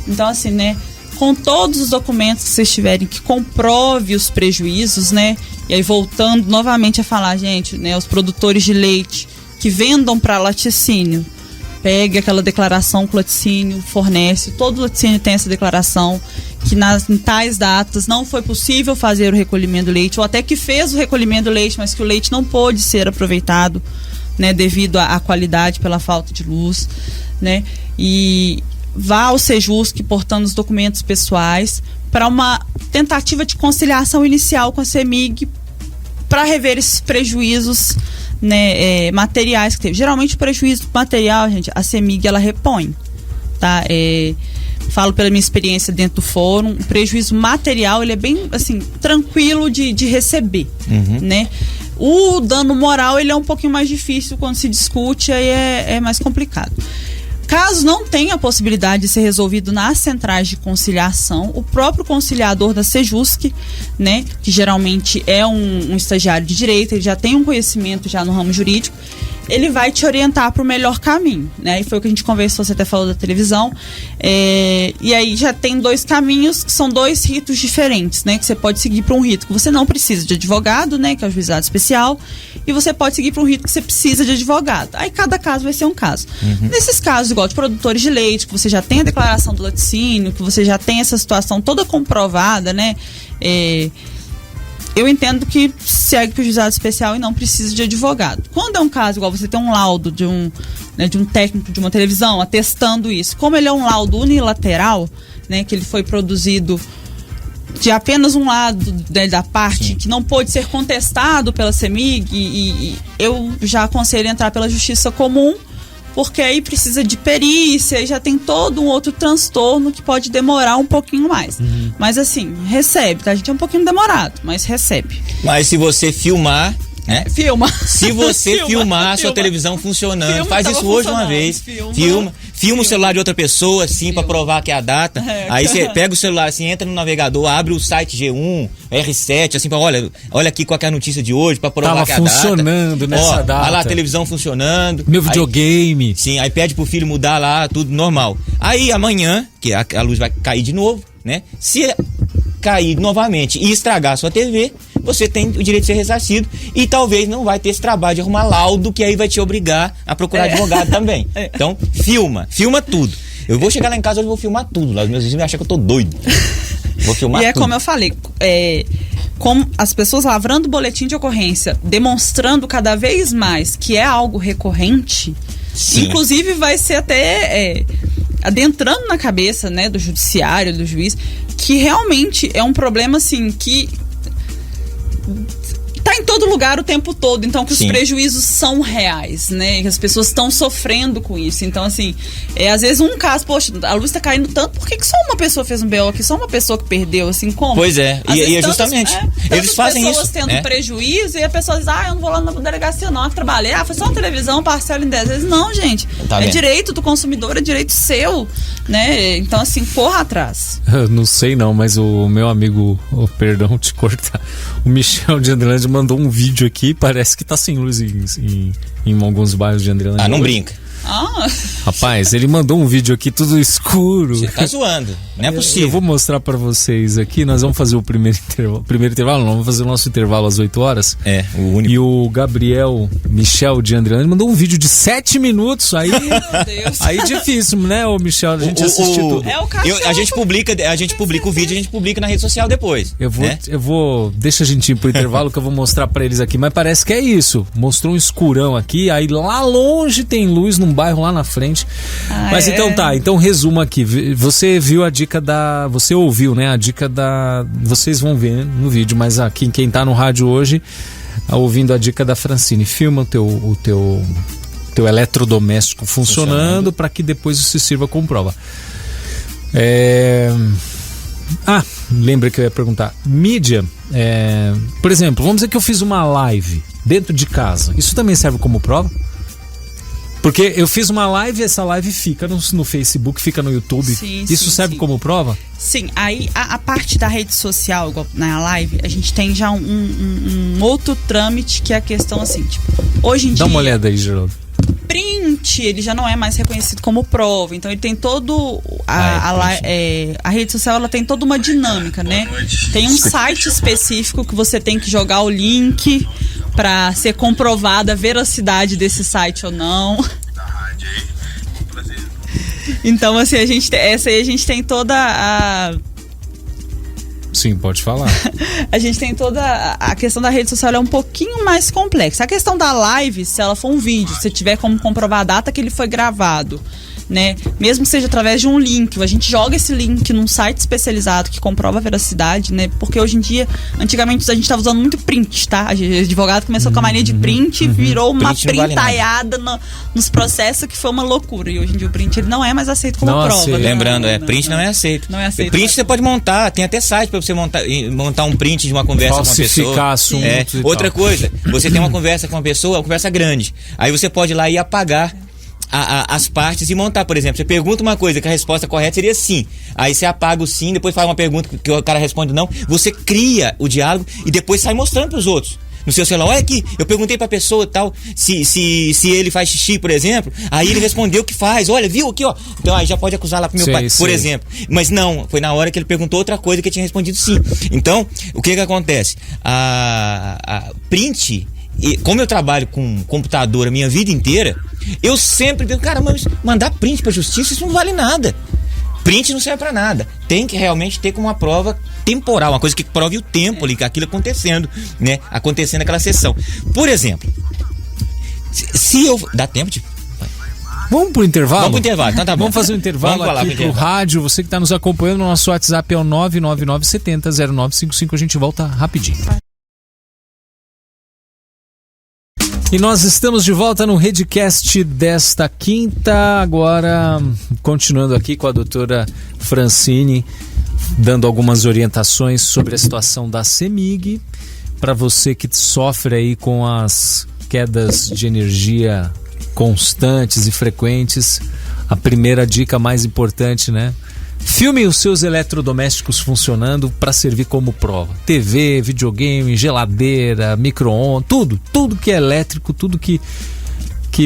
Então, assim, né? Com todos os documentos que vocês tiverem que comprove os prejuízos, né? E aí, voltando novamente a falar, gente, né? Os produtores de leite que vendam para laticínio, pegue aquela declaração que o laticínio fornece, todo laticínio tem essa declaração, que em tais datas não foi possível fazer o recolhimento do leite, ou até que fez o recolhimento do leite, mas que o leite não pôde ser aproveitado, né, devido à qualidade, pela falta de luz, né, e vá ao Sejusc portando os documentos pessoais para uma tentativa de conciliação inicial com a CEMIG para rever esses prejuízos, né, materiais que teve. Geralmente o prejuízo material, gente, a CEMIG ela repõe, tá? Falo pela minha experiência dentro do fórum, o prejuízo material ele é bem assim tranquilo de receber, né? O dano moral ele é um pouquinho mais difícil quando se discute, aí é mais complicado. Caso não tenha a possibilidade de ser resolvido nas centrais de conciliação, o próprio conciliador da Sejusc, né, que geralmente é um estagiário de direito, ele já tem um conhecimento já no ramo jurídico, ele vai te orientar para o melhor caminho, né? E foi o que a gente conversou, você até falou da televisão. E aí já tem dois caminhos, que são dois ritos diferentes, né? Que você pode seguir para um rito que você não precisa de advogado, né? Que é o juizado especial. E você pode seguir para um rito que você precisa de advogado. Aí cada caso vai ser um caso. Nesses casos, igual de produtores de leite, que você já tem a declaração do laticínio, que você já tem essa situação toda comprovada, né? Eu entendo que segue para o juizado especial e não precisa de advogado. Quando é um caso igual você tem um laudo de um técnico de uma televisão atestando isso, como ele é um laudo unilateral, né, que ele foi produzido de apenas um lado, né, da parte, sim, que não pode ser contestado pela CEMIG, e eu já aconselho entrar pela justiça comum, porque aí precisa de perícia e já tem todo um outro transtorno que pode demorar um pouquinho mais. Mas assim, recebe, tá? A gente é um pouquinho demorado, mas recebe. Mas se você filmar, né? Filma. Se você filmar sua televisão funcionando, faz isso hoje uma vez. Filma o celular de outra pessoa, assim, para provar que é a data. Aí você pega o celular, assim, entra no navegador, abre o site G1, R7, assim, para olha aqui qual é a notícia de hoje, para provar que é a data. Tava funcionando nessa data. Olha lá a televisão funcionando. Meu videogame. Sim, aí pede pro filho mudar lá, tudo normal. Aí amanhã, que a luz vai cair de novo, né? Se cair novamente e estragar a sua TV, você tem o direito de ser ressarcido e talvez não vai ter esse trabalho de arrumar laudo, que aí vai te obrigar a procurar advogado também. Então, filma tudo. Eu vou chegar lá em casa hoje e vou filmar tudo. Lá os meus vizinhos acham que eu tô doido. Vou filmar tudo. E como eu falei, com as pessoas lavrando boletim de ocorrência, demonstrando cada vez mais que é algo recorrente, Sim. inclusive vai ser até adentrando na cabeça, né, do judiciário, do juiz, que realmente é um problema assim que tá em todo lugar o tempo todo, então que os Sim. prejuízos são reais, né? Que as pessoas estão sofrendo com isso. Então, assim, às vezes um caso, poxa, a luz tá caindo tanto, por que só uma pessoa fez um BO aqui? Só uma pessoa que perdeu, assim, como? Pois é, Às e vezes é justamente, eles fazem isso. pessoas tendo prejuízo e a pessoa diz, eu não vou lá na delegacia não, eu trabalhei, foi só uma televisão, parcela em 10 vezes. Não, gente, Tá é vendo? direito do consumidor, é direito seu, né? Então, assim, corra atrás. Eu não sei não, mas o meu amigo, perdão te cortar, o Michel de Andrelândia mandou um vídeo aqui, parece que tá sem luz em alguns bairros de Andrelândia. Não brinca. Rapaz, ele mandou um vídeo aqui tudo escuro. Você tá zoando, não é possível. Eu vou mostrar pra vocês aqui, nós vamos fazer o primeiro intervalo, não, vamos fazer o nosso intervalo às 8 horas. O único. E o Gabriel Michel de Andrelândia mandou um vídeo de 7 minutos, aí Meu Deus. aí difícil, né, o Michel, a gente assistir tudo. É o cachorro. A gente publica o vídeo, a gente publica na rede social depois. Eu vou, deixa a gente ir pro intervalo que eu vou mostrar pra eles aqui, mas parece que é isso, mostrou um escurão aqui, aí lá longe tem luz num bairro lá na frente. Mas então tá, então resumo aqui, você viu a dica você ouviu, né, a dica vocês vão ver no vídeo, mas aqui quem tá no rádio hoje, ouvindo a dica da Francine, filma o teu eletrodoméstico funcionando para que depois se sirva como prova. Lembra que eu ia perguntar. Mídia, por exemplo, vamos dizer que eu fiz uma live dentro de casa. Isso também serve como prova? Porque eu fiz uma live e essa live fica no Facebook, fica no YouTube. Sim, Isso serve como prova? Sim, aí a parte da rede social, igual na live, a gente tem já um outro trâmite que é a questão assim, tipo, hoje em dia... Dá uma olhada aí, Geraldo. Print, ele já não é mais reconhecido como prova, então ele tem todo a rede social, ela tem toda uma dinâmica, né? Tem um site específico que você tem que jogar o link para ser comprovada a veracidade desse site ou não. Então, assim, essa aí a gente tem toda a... Sim, pode falar. A gente tem toda a questão da rede social, é um pouquinho mais complexa. A questão da live, se ela for um vídeo, se tiver como comprovar a data que ele foi gravado, né? Mesmo que seja através de um link, a gente joga esse link num site especializado que comprova a veracidade, né? Porque hoje em dia, antigamente a gente estava usando muito print, tá? O advogado começou com a mania de print e virou uma printaiada nos processos, que foi uma loucura. E hoje em dia o print ele não é mais aceito como prova. Né? Lembrando, print não é aceito. Não é aceito. Print você pode montar, tem até site para você montar um print de uma conversa com uma pessoa. Falsificar assuntos e outra tal. coisa, você tem uma conversa com uma pessoa, uma conversa grande. Aí você pode ir lá e apagar as partes e montar, por exemplo, você pergunta uma coisa que a resposta correta seria sim, aí você apaga o sim, depois faz uma pergunta que o cara responde não, você cria o diálogo e depois sai mostrando pros outros no seu celular. Olha aqui, eu perguntei pra pessoa tal se ele faz xixi, por exemplo, aí ele respondeu que faz, olha, viu aqui, ó, então aí já pode acusar lá pro meu pai, por exemplo, mas não, foi na hora que ele perguntou outra coisa que ele tinha respondido sim. Então, o que acontece? A print, e como eu trabalho com computador a minha vida inteira, eu sempre digo, cara, mas mandar print pra justiça, isso não vale nada. Print não serve pra nada. Tem que realmente ter como uma prova temporal, uma coisa que prove o tempo ali, que aquilo acontecendo, né? Acontecendo naquela sessão. Por exemplo, se eu... Dá tempo de... Vamos pro intervalo? Vamos pro intervalo, então tá bom. Vamos fazer um intervalo aqui pro rádio. Você que tá nos acompanhando, no nosso WhatsApp é o 999700955. A gente volta rapidinho. E nós estamos de volta no Redcast desta quinta, agora continuando aqui com a doutora Francine, dando algumas orientações sobre a situação da CEMIG, para você que sofre aí com as quedas de energia constantes e frequentes. A primeira dica mais importante, né? Filme os seus eletrodomésticos funcionando para servir como prova. TV, videogame, geladeira, micro-ondas, tudo que é elétrico, tudo que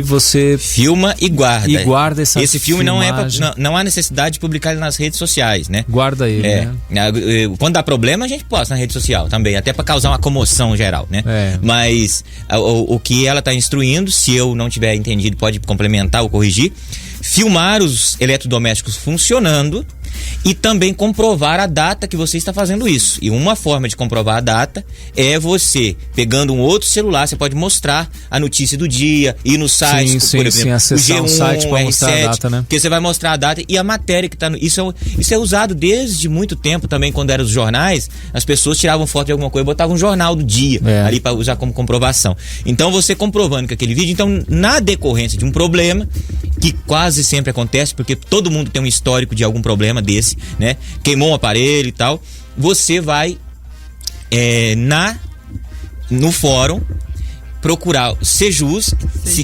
você filma e guarda. E guarda essa Esse filme filmagem. não há necessidade de publicar ele nas redes sociais, né? Guarda ele, né? Quando dá problema, a gente posta na rede social também, até para causar uma comoção geral, né? Mas o que ela está instruindo, se eu não tiver entendido, pode complementar ou corrigir, filmar os eletrodomésticos funcionando e também comprovar a data que você está fazendo isso. E uma forma de comprovar a data é você, pegando um outro celular, você pode mostrar a notícia do dia, ir no site, por exemplo, acessar o site para mostrar a data, né? Porque você vai mostrar a data e a matéria que está no... Isso é usado desde muito tempo também, quando eram os jornais, as pessoas tiravam foto de alguma coisa e botavam um jornal do dia ali para usar como comprovação. Então você comprovando que aquele vídeo, então na decorrência de um problema, que quase sempre acontece, porque todo mundo tem um histórico de algum problema desse, né? Queimou um aparelho e tal, você vai no fórum procurar o Sejus,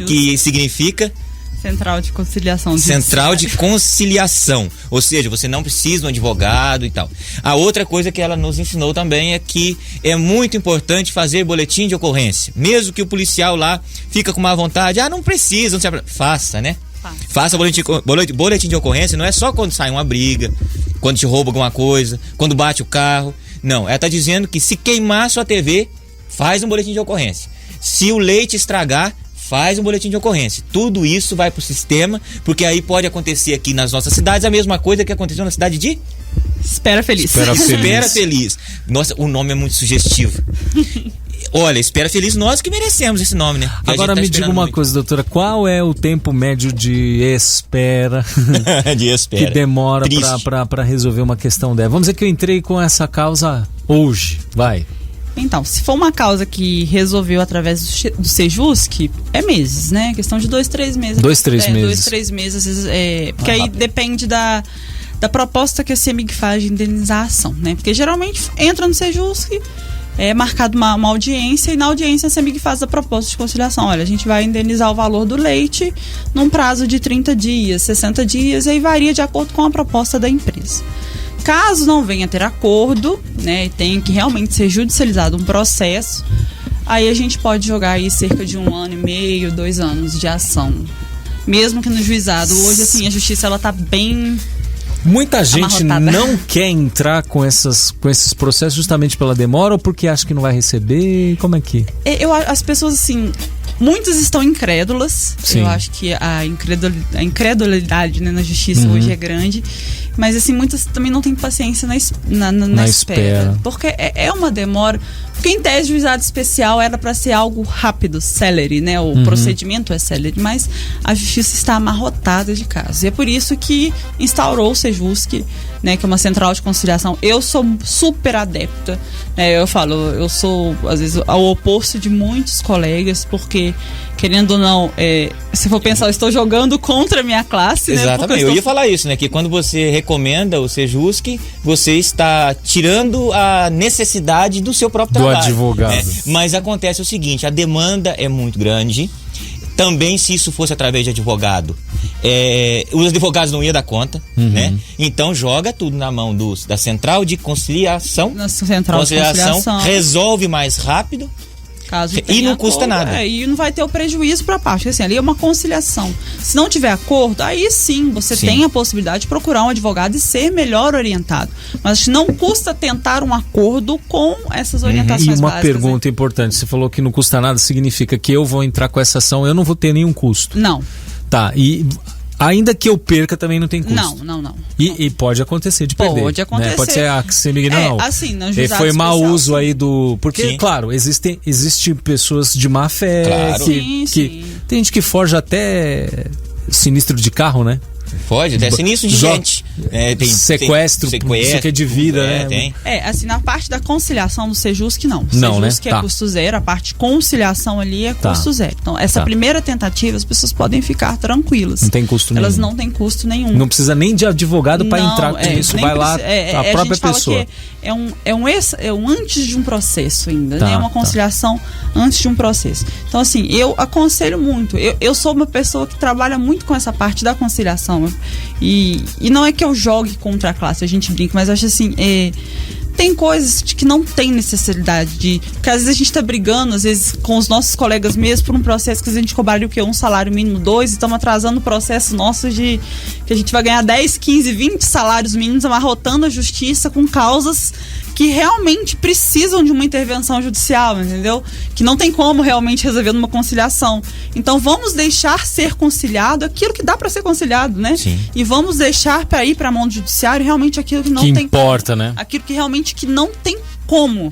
que significa Central de Conciliação. Central de Conciliação. Ou seja, você não precisa de um advogado e tal. A outra coisa que ela nos ensinou também é que é muito importante fazer boletim de ocorrência. Mesmo que o policial lá fica com má vontade, não precisa, não serve. Faça, né? Faça boletim de ocorrência. Não é só quando sai uma briga, quando te rouba alguma coisa, quando bate o carro. Não, ela está dizendo que se queimar sua TV, faz um boletim de ocorrência. Se o leite estragar, faz um boletim de ocorrência. Tudo isso vai pro sistema, porque aí pode acontecer aqui nas nossas cidades a mesma coisa que aconteceu na cidade de Espera Feliz. Espera Feliz. Nossa, o nome é muito sugestivo. Olha, Espera Feliz, nós que merecemos esse nome, né? Que agora me diga uma coisa, doutora, qual é o tempo médio de espera que demora para resolver uma questão dessa? Vamos dizer que eu entrei com essa causa hoje, vai. Então, se for uma causa que resolveu através do Sejusc, é meses, né? Questão de 2-3 meses. 2-3 meses. 2-3 meses, porque aí depende da proposta que a CEMIG faz de indenização, a ação, né? Porque geralmente entra no Sejusc, é marcado uma audiência, e na audiência a CEMIG faz a proposta de conciliação. Olha, a gente vai indenizar o valor do leite num prazo de 30 dias, 60 dias, e aí varia de acordo com a proposta da empresa. Caso não venha a ter acordo, né, e tenha que realmente ser judicializado um processo, aí a gente pode jogar aí cerca de 1 ano e meio, 2 anos de ação. Mesmo que no juizado. Hoje, assim, a justiça ela tá bem... Muita gente não quer entrar com esses processos justamente pela demora ou porque acha que não vai receber? Como é que... As pessoas, assim... Muitas estão incrédulas. Sim. Eu acho que a incredulidade, né, na justiça hoje é grande. Mas, assim, muitas também não têm paciência na espera. Porque é uma demora. Porque, em tese, o juizado especial era para ser algo rápido, célere, né? O procedimento é célere. Mas a justiça está amarrotada de casos. E é por isso que instaurou o Sejusc, né, que é uma central de conciliação. Eu sou super adepta. Eu falo, eu sou, às vezes, ao oposto de muitos colegas, porque, querendo ou não, se for pensar, eu estou jogando contra a minha classe. Exatamente, né? Eu ia falar isso, né? Que quando você recomenda o Sejusc, você está tirando a necessidade do seu próprio trabalho. Do advogado. Mas acontece o seguinte, a demanda é muito grande. Também, se isso fosse através de advogado, os advogados não iam dar conta, né? Então joga tudo na mão da Central de Conciliação. Resolve mais rápido. Caso e não custa nada. E não vai ter o prejuízo para a parte. Porque, assim, ali é uma conciliação. Se não tiver acordo, aí sim você tem a possibilidade de procurar um advogado e ser melhor orientado. Mas não custa tentar um acordo com essas orientações básicas. E uma básicas, pergunta importante. Você falou que não custa nada, significa que eu vou entrar com essa ação, eu não vou ter nenhum custo. Não. Tá, e... Ainda que eu perca, também não tem custo. Não. E pode acontecer de perder. Pode acontecer. Né? Pode ser a CEMIG, não. Assim, no juizado foi mau especial, uso aí do... Porque, claro, existe pessoas de má fé. Claro. Tem gente que forja até sinistro de carro, né? Pode, até sinistro de gente. Tem sequestro que é de vida, né? Tem. Assim, na parte da conciliação do Sejusc, não. O Sejusc é custo zero, a parte de conciliação ali é custo zero. Então, essa primeira tentativa, as pessoas podem ficar tranquilas. Não tem custo nenhum. Elas não têm custo nenhum. Não precisa nem de advogado para entrar com isso. Vai lá, a própria pessoa. É um antes de um processo ainda, né? É uma conciliação antes de um processo. Então, assim, eu aconselho muito. Eu sou uma pessoa que trabalha muito com essa parte da conciliação. E não é que eu jogue contra a classe, a gente brinca, mas eu acho assim, tem coisas que não tem necessidade de... Porque às vezes a gente tá brigando, às vezes, com os nossos colegas mesmo por um processo que a gente cobraria o quê? Um salário mínimo, 2, e estamos atrasando o processo nosso de... Que a gente vai ganhar 10, 15, 20 salários mínimos, amarrotando a justiça com causas que realmente precisam de uma intervenção judicial, entendeu? Que não tem como realmente resolver numa conciliação. Então vamos deixar ser conciliado aquilo que dá para ser conciliado, né? Sim. E vamos deixar para ir para a mão do judiciário realmente aquilo que não que tem importa, como, né? aquilo que realmente que não tem como,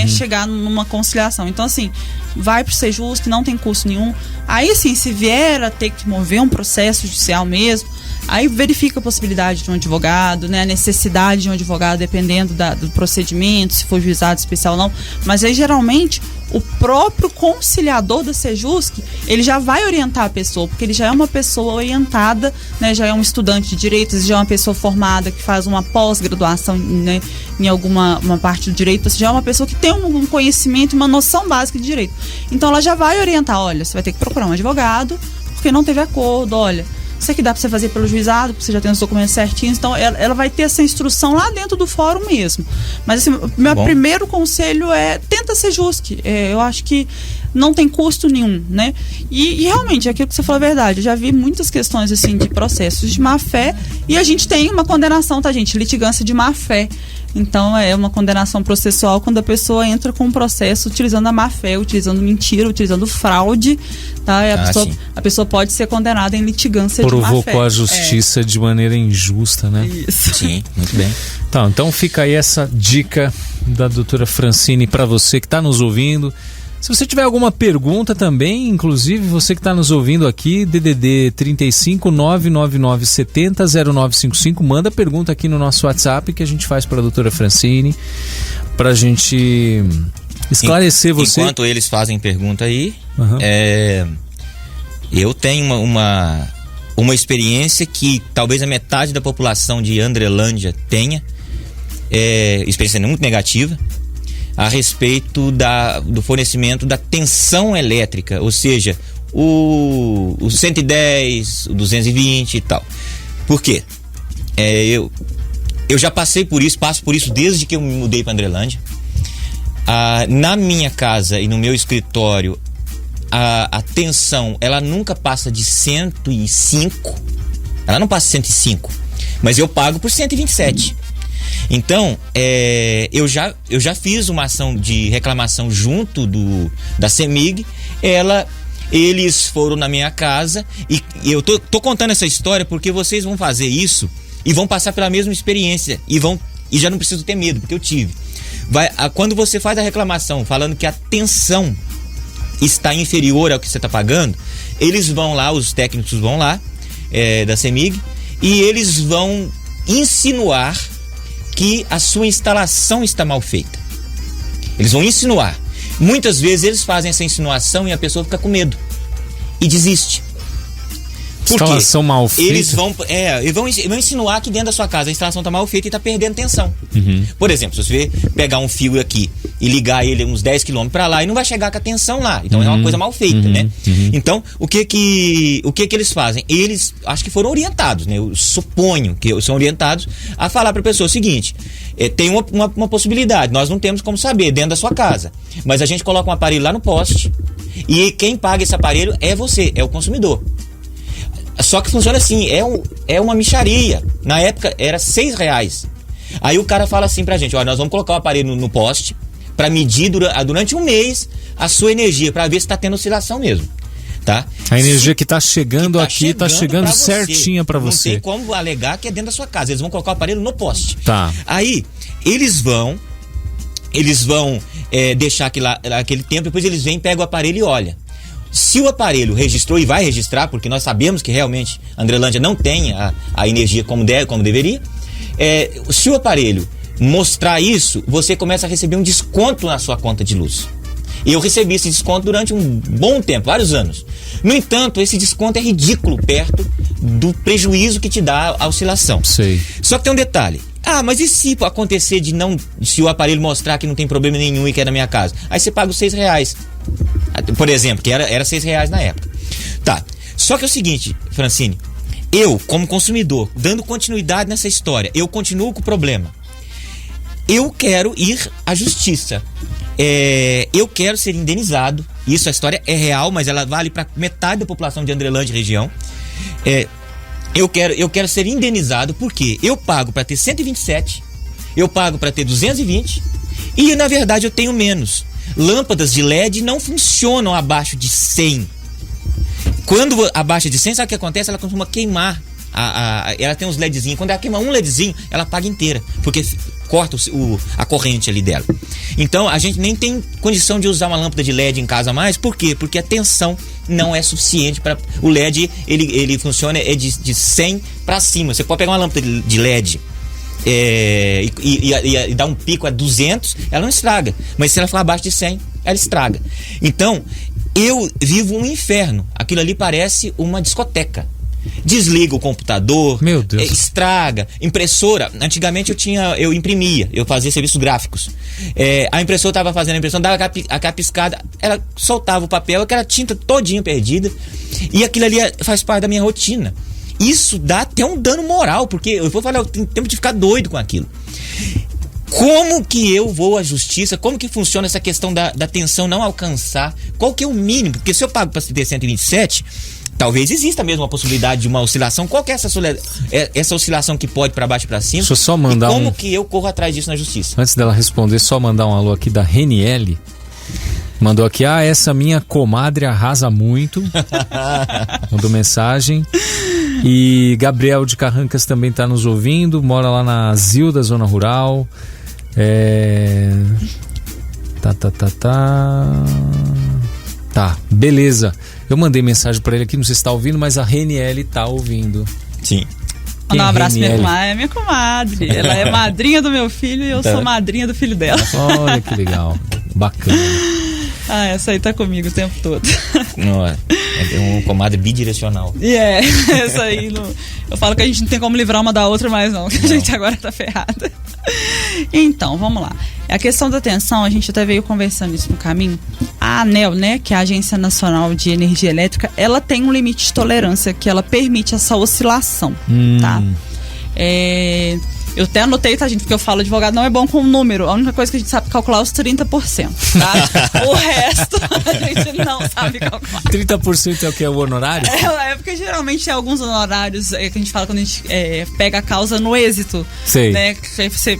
chegar numa conciliação. Então assim, vai pro Sejusc, não tem custo nenhum. Aí sim, se vier a ter que mover um processo judicial mesmo, aí verifica a possibilidade de um advogado, né? A necessidade de um advogado, dependendo do procedimento, se for juizado especial ou não. Mas aí, geralmente, o próprio conciliador da Sejusc, ele já vai orientar a pessoa, porque ele já é uma pessoa orientada, né? Já é um estudante de direito, já é uma pessoa formada que faz uma pós-graduação, né? Em alguma parte do direito, ou seja, é uma pessoa que tem um conhecimento, uma noção básica de direito. Então, ela já vai orientar, olha, você vai ter que procurar um advogado, porque não teve acordo, olha, isso aqui dá para você fazer pelo juizado, porque você já tem os documentos certinhos. Então, ela vai ter essa instrução lá dentro do fórum mesmo. Mas, assim, meu primeiro conselho é tenta ser justo. Eu acho que não tem custo nenhum, né? E realmente, aquilo que você falou é verdade. Eu já vi muitas questões, assim, de processos de má-fé. E a gente tem uma condenação, tá, gente? Litigância de má-fé. Então, é uma condenação processual quando a pessoa entra com um processo utilizando a má-fé, utilizando mentira, utilizando fraude, tá? A pessoa pode ser condenada em litigância de má-fé. Provocou a justiça de maneira injusta, né? Isso. Sim, muito bem. Tá, então fica aí essa dica da doutora Francine para você que está nos ouvindo. Se você tiver alguma pergunta também, inclusive você que está nos ouvindo aqui, DDD 35 999 70 0955, manda pergunta aqui no nosso WhatsApp que a gente faz para a doutora Francine, para a gente esclarecer você. Enquanto eles fazem pergunta aí, eu tenho uma experiência que talvez a metade da população de Andrelândia tenha, experiência muito negativa, a respeito do fornecimento da tensão elétrica, ou seja, o 110, o 220 e tal. Por quê? Eu já passei por isso, passo por isso desde que eu me mudei para Andrelândia. Na minha casa e no meu escritório, a tensão, ela nunca passa de 105, ela não passa de 105, mas eu pago por 127. Então, eu já fiz uma ação de reclamação junto da CEMIG. Eles foram na minha casa e eu tô contando essa história porque vocês vão fazer isso e vão passar pela mesma experiência e já não preciso ter medo, porque eu tive. Quando você faz a reclamação falando que a tensão está inferior ao que você está pagando, eles vão lá, os técnicos vão lá da CEMIG, e eles vão insinuar que a sua instalação está mal feita. Eles vão insinuar. Muitas vezes eles fazem essa insinuação e a pessoa fica com medo e desiste. Por quê? Instalação mal feita? Eles vão insinuar que dentro da sua casa a instalação está mal feita e está perdendo tensão. Por exemplo, se você pegar um fio aqui e ligar ele uns 10 km para lá, e não vai chegar com a tensão lá. Então é uma coisa mal feita, né? Então, o que eles fazem? Eles, acho que foram orientados, né? Eu suponho que são orientados a falar para a pessoa o seguinte: tem uma possibilidade, nós não temos como saber dentro da sua casa, mas a gente coloca um aparelho lá no poste e quem paga esse aparelho é você, é o consumidor. Só que funciona assim, é uma mixaria. Na época era R$6. Aí o cara fala assim pra gente: olha, nós vamos colocar o aparelho no poste para medir durante um mês a sua energia, para ver se está tendo oscilação mesmo, tá? A energia que está chegando aqui está chegando pra certinha para você. Não tem como alegar que é dentro da sua casa. Eles vão colocar o aparelho no poste. Tá. Aí eles vão deixar aquele tempo, depois eles vêm, pegam o aparelho e olham. Se o aparelho registrou, e vai registrar, porque nós sabemos que realmente Andrelândia não tem a energia como deveria, se o aparelho mostrar isso, você começa a receber um desconto na sua conta de luz. E eu recebi esse desconto durante um bom tempo, vários anos. No entanto, esse desconto é ridículo perto do prejuízo que te dá a oscilação. Sei. Só que tem um detalhe. Mas e se acontecer se o aparelho mostrar que não tem problema nenhum e que é da minha casa? Aí você paga os R$6. Por exemplo, que era R$6 na época. Tá. Só que é o seguinte, Francine, eu, como consumidor, dando continuidade nessa história, eu continuo com o problema. Eu quero ir à justiça. Eu quero ser indenizado. Isso, a história é real, mas ela vale para metade da população de Andrelândia e região. Eu quero ser indenizado porque eu pago para ter 127 eu pago para ter 220 e na verdade eu tenho menos. Lâmpadas de LED não funcionam abaixo de 100. Quando abaixo de 100, sabe o que acontece? Ela costuma queimar. Ela tem uns LEDzinhos. Quando ela queima um LEDzinho, ela apaga inteira, porque corta a corrente ali dela. Então a gente nem tem condição de usar uma lâmpada de LED em casa mais. Por quê? Porque a tensão não é suficiente para o LED. Ele funciona de 100 para cima. Você pode pegar uma lâmpada de LED e dar um pico a 200, ela não estraga. Mas se ela for abaixo de 100, ela estraga. Então eu vivo um inferno. Aquilo ali parece uma discoteca. Desliga o computador, meu Deus, estraga. Impressora, antigamente eu imprimia, eu fazia serviços gráficos. A impressora estava fazendo a impressão, dava aquela piscada, ela soltava o papel, aquela tinta todinha perdida. E aquilo ali faz parte da minha rotina. Isso dá até um dano moral, porque eu vou falar, eu tenho tempo de ficar doido com aquilo. Como que eu vou à justiça? Como que funciona essa questão da tensão não alcançar? Qual que é o mínimo? Porque se eu pago para ter 127, talvez exista mesmo a possibilidade de uma oscilação. Qual que é essa oscilação que pode para baixo e para cima? Deixa eu só mandar e como que eu corro atrás disso na justiça? Antes dela responder, só mandar um alô aqui da Reniele. Mandou aqui, essa minha comadre arrasa muito. Mandou mensagem. E Gabriel de Carrancas também está nos ouvindo, mora lá na Zilda, Zona Rural. Tá, beleza. Eu mandei mensagem para ele aqui, não sei se está ouvindo, mas a Reniele tá ouvindo. Sim. Mandar um abraço pra minha comadre. Ela é madrinha do meu filho e eu sou madrinha do filho dela. Olha que legal, bacana. Essa aí tá comigo o tempo todo. Não, é uma comadre bidirecional. Essa aí eu falo que a gente não tem como livrar uma da outra mais não, que a gente agora tá ferrada. Então, vamos lá. A questão da tensão, a gente até veio conversando isso no caminho. A ANEEL, né, que é a Agência Nacional de Energia Elétrica, ela tem um limite de tolerância que ela permite essa oscilação, tá? Eu até anotei, tá, gente? Porque eu falo, advogado não é bom com número. A única coisa que a gente sabe calcular é os 30%, tá? O resto a gente não sabe calcular. 30% é o que? É o honorário? É porque geralmente tem alguns honorários que a gente fala quando a gente pega a causa no êxito. Sei. Né? Que você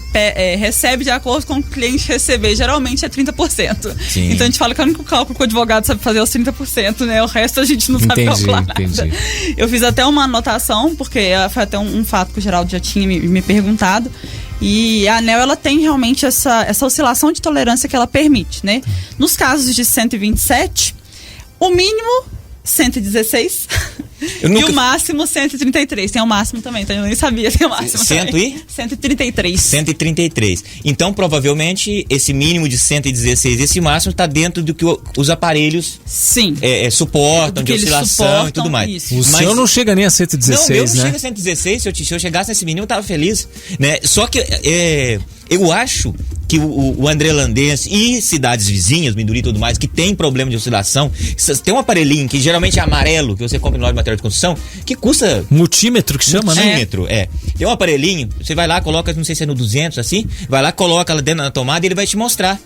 recebe de acordo com o cliente receber. Geralmente é 30%. Sim. Então a gente fala que é o único cálculo que o advogado sabe fazer é os 30%, né? O resto a gente não sabe calcular nada. Eu fiz até uma anotação, porque foi até um fato que o Geraldo já tinha me perguntado. E a ANEEL, ela tem realmente essa oscilação de tolerância que ela permite, né? Nos casos de 127, o mínimo 116 e o máximo 133. Tem o máximo também, então eu nem sabia, tem o máximo também. 133. 133. Então, provavelmente, esse mínimo de 116, esse máximo está dentro do que os aparelhos suportam, de oscilação e tudo mais. Isso. O seu não chega nem a 116, não, né? Não chega a 116, se eu chegasse nesse mínimo, eu estava feliz, né? Só que eu acho que o André Landense e cidades vizinhas, Minduri e tudo mais, que tem problema de oscilação, tem um aparelhinho que geralmente é amarelo, que você compra em loja de material de construção, que custa... Multímetro que chama, né? Multímetro, Tem um aparelhinho, você vai lá, coloca, não sei se é no 200, assim, vai lá, coloca lá dentro da tomada e ele vai te mostrar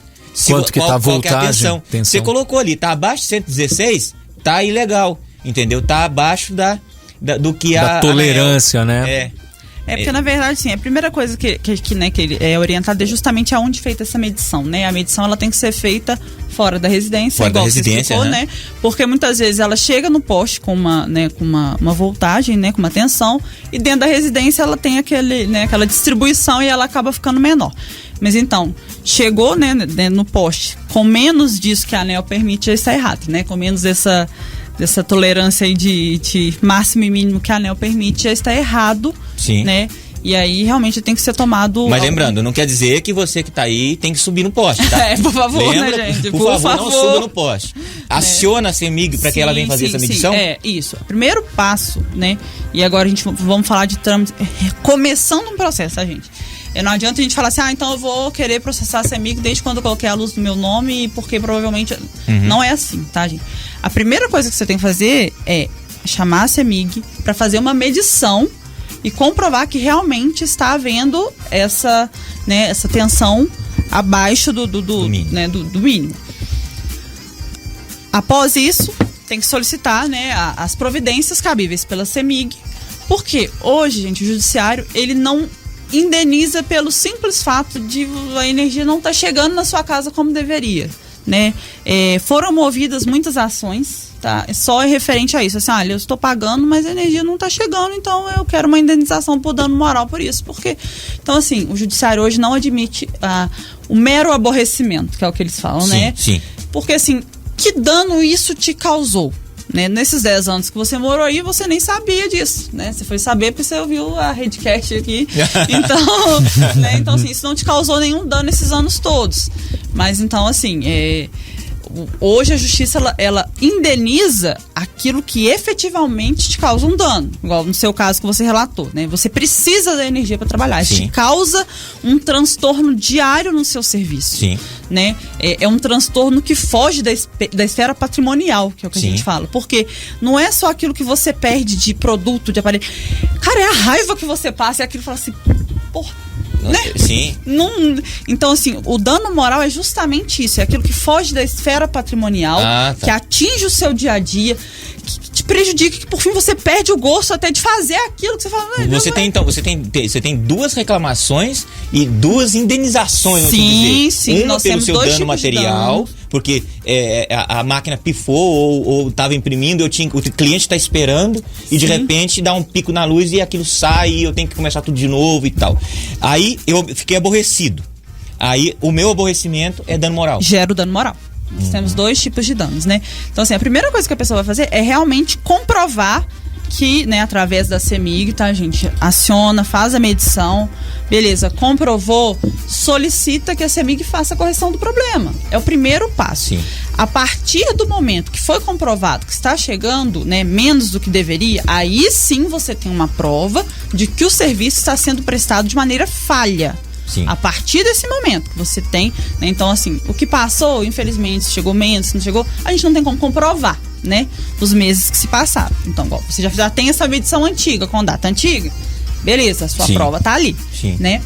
quanto que tá a voltagem, qual que é a tensão. Você colocou ali, tá abaixo de 116, tá ilegal, entendeu? Tá abaixo do que da tolerância, né? Porque, na verdade, assim, a primeira coisa que ele é orientado é justamente aonde é feita essa medição, né? A medição, ela tem que ser feita fora da residência, igual você explicou, né? Porque muitas vezes ela chega no poste com uma voltagem, né? Com uma tensão, e dentro da residência ela tem aquela distribuição e ela acaba ficando menor. Mas então, chegou, né, no poste com menos disso que a ANEEL permite, já está errado, né? Com menos dessa tolerância aí de máximo e mínimo que a ANEEL permite, já está errado. Sim. Né? E aí realmente tem que ser tomado... Mas lembrando, não quer dizer que você que tá aí tem que subir no poste, tá? Por favor, lembra? Né, gente? Por favor, não suba no poste. Aciona a CEMIG para que ela venha fazer essa medição. Isso. Primeiro passo, né? E agora vamos falar de trâmite... Começando um processo, tá, gente? Não adianta a gente falar assim, então eu vou querer processar a CEMIG desde quando eu coloquei a luz no meu nome, porque provavelmente não é assim, tá, gente? A primeira coisa que você tem que fazer é chamar a CEMIG para fazer uma medição e comprovar que realmente está havendo essa tensão abaixo do mínimo. Após isso, tem que solicitar, né, as providências cabíveis pela CEMIG, porque hoje, gente, o judiciário, ele não indeniza pelo simples fato de a energia não estar chegando na sua casa como deveria, né? Foram movidas muitas ações, tá? Só é referente a isso, assim, olha, eu estou pagando, mas a energia não está chegando, então eu quero uma indenização por dano moral por isso, porque, então assim, o judiciário hoje não admite o mero aborrecimento, que é o que eles falam, sim, né? Sim. Porque assim, que dano isso te causou? Né? Nesses 10 anos que você morou aí, você nem sabia disso, né? Você foi saber porque você ouviu a Redcast aqui. Então, né? Então, assim, isso não te causou nenhum dano esses anos todos. Mas, então, assim, hoje a justiça, ela indeniza aquilo que efetivamente te causa um dano. Igual no seu caso que você relatou, né? Você precisa da energia para trabalhar. Isso te causa um transtorno diário no seu serviço. Sim. Né? É um transtorno que foge da esfera patrimonial, que é o que a gente fala. Porque não é só aquilo que você perde de produto, de aparelho. Cara, é a raiva que você passa, é aquilo que fala assim, porra. Né? Sim. Então, assim, o dano moral é justamente isso. É aquilo que foge da esfera patrimonial, que atinge o seu dia a dia, que te prejudica, que por fim você perde o gosto até de fazer aquilo que você fala. Você tem 2 reclamações e 2 indenizações. Sim. Uma pelo seu dano material, porque a máquina pifou ou estava imprimindo, o cliente está esperando e de repente dá um pico na luz e aquilo sai e eu tenho que começar tudo de novo e tal. Aí eu fiquei aborrecido. Aí o meu aborrecimento é dano moral. Gera o dano moral. Nós temos 2 tipos de danos, né? Então, assim, a primeira coisa que a pessoa vai fazer é realmente comprovar que, né, através da CEMIG, tá, gente? Aciona, faz a medição, beleza, comprovou, solicita que a CEMIG faça a correção do problema. É o primeiro passo. Sim. A partir do momento que foi comprovado que está chegando, né, menos do que deveria, aí sim você tem uma prova de que o serviço está sendo prestado de maneira falha. Sim. A partir desse momento que você tem, né, então assim, o que passou, infelizmente, se chegou menos, se não chegou, a gente não tem como comprovar, né, os meses que se passaram. Então, igual, você já tem essa medição antiga, com data antiga, beleza, a sua prova tá ali, né?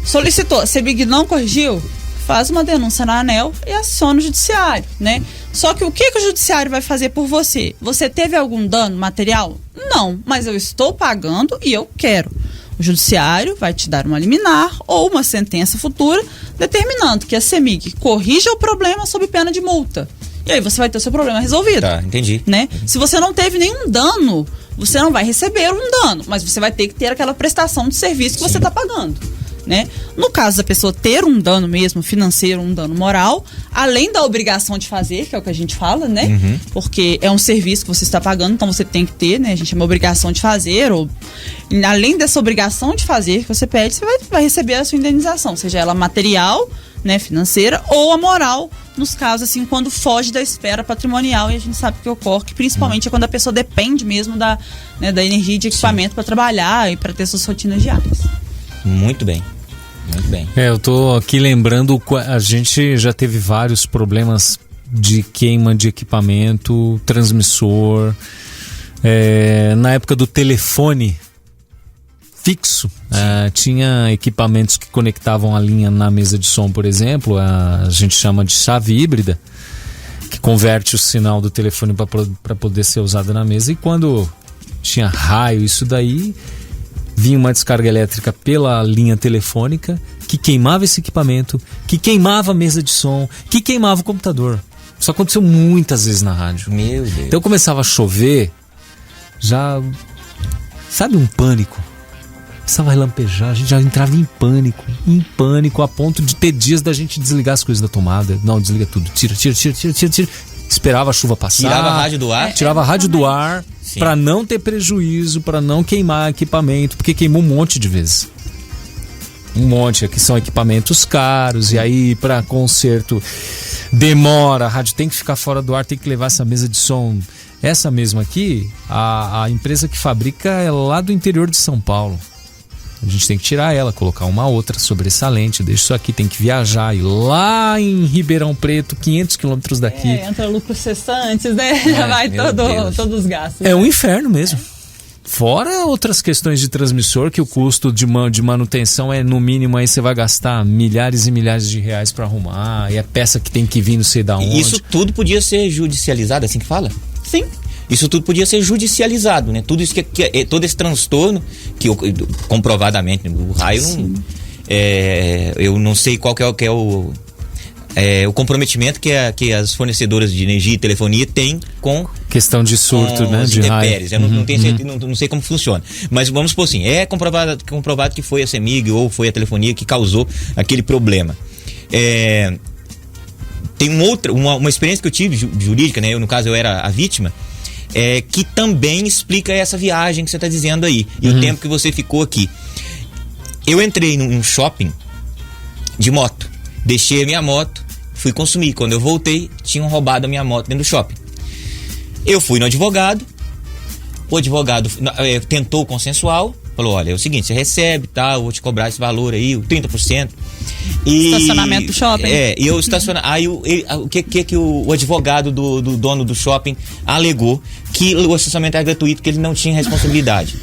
Solicitou, a CEMIG não corrigiu, faz uma denúncia na ANEEL e aciona o judiciário, né? Só que o que o judiciário vai fazer por você? Você teve algum dano material? Não, mas eu estou pagando e eu quero. O judiciário vai te dar uma liminar ou uma sentença futura determinando que a CEMIG corrija o problema sob pena de multa. E aí você vai ter o seu problema resolvido. Tá, entendi. Né? Se você não teve nenhum dano, você não vai receber um dano, mas você vai ter que ter aquela prestação de serviço que você está pagando. Né? No caso da pessoa ter um dano mesmo financeiro, um dano moral, além da obrigação de fazer, que é o que a gente fala, né? Porque é um serviço que você está pagando, então você tem que ter, né? A gente chama obrigação de fazer, ou além dessa obrigação de fazer que você pede, você vai receber a sua indenização, seja ela material, né, financeira, ou a moral, nos casos assim, quando foge da esfera patrimonial, e a gente sabe que ocorre, que principalmente é quando a pessoa depende mesmo da energia e de equipamento para trabalhar e para ter suas rotinas diárias. Muito bem. Muito bem. Eu tô aqui lembrando, a gente já teve vários problemas de queima de equipamento, transmissor, na época do telefone fixo, tinha equipamentos que conectavam a linha na mesa de som, por exemplo, a gente chama de chave híbrida, que converte o sinal do telefone para poder ser usado na mesa, e quando tinha raio, isso daí, vinha uma descarga elétrica pela linha telefônica que queimava esse equipamento, que queimava a mesa de som, que queimava o computador. Isso aconteceu muitas vezes na rádio. Meu Deus. Então começava a chover, já... Sabe, um pânico? Começava a relampejar, a gente já entrava em pânico, a ponto de ter dias da gente desligar as coisas da tomada. Não, desliga tudo, tira. Esperava a chuva passar. Tirava a rádio do ar? Tirava a rádio do ar para não ter prejuízo, para não queimar equipamento, porque queimou um monte de vezes. Um monte, aqui são equipamentos caros, e aí para conserto demora, a rádio tem que ficar fora do ar, tem que levar essa mesa de som. Essa mesma aqui, a empresa que fabrica é lá do interior de São Paulo. A gente tem que tirar ela, colocar uma outra sobressalente, deixa isso aqui, tem que viajar, e lá em Ribeirão Preto, 500 quilômetros daqui. Entra lucros cessantes, né? Já vai todos os gastos. É um inferno mesmo. Fora outras questões de transmissor, que o custo de manutenção é no mínimo, aí você vai gastar milhares e milhares de reais para arrumar, e é peça que tem que vir não sei da onde. Isso tudo podia ser judicializado, assim que fala? Sim. isso tudo podia ser judicializado, né? Tudo isso todo esse transtorno que comprovadamente o raio não, eu não sei qual que é o comprometimento que as fornecedoras de energia e telefonia têm com questão de surto, né, de raio. Eu não tenho certeza, não sei como funciona, mas vamos supor assim, é comprovado que foi a CEMIG ou foi a telefonia que causou aquele problema. Tem uma experiência que eu tive jurídica, né? No caso eu era a vítima, que também explica essa viagem que você está dizendo aí e o tempo que você ficou aqui. Eu entrei num shopping de moto, deixei a minha moto, fui consumir. Quando eu voltei, tinham roubado a minha moto dentro do shopping. Eu fui no advogado, o advogado tentou o consensual, falou, olha, é o seguinte, você recebe, tá, eu vou te cobrar esse valor aí, o 30%. Estacionamento do shopping. E eu estacionei. Aí o que o advogado do dono do shopping alegou? Que o estacionamento era gratuito, que ele não tinha responsabilidade.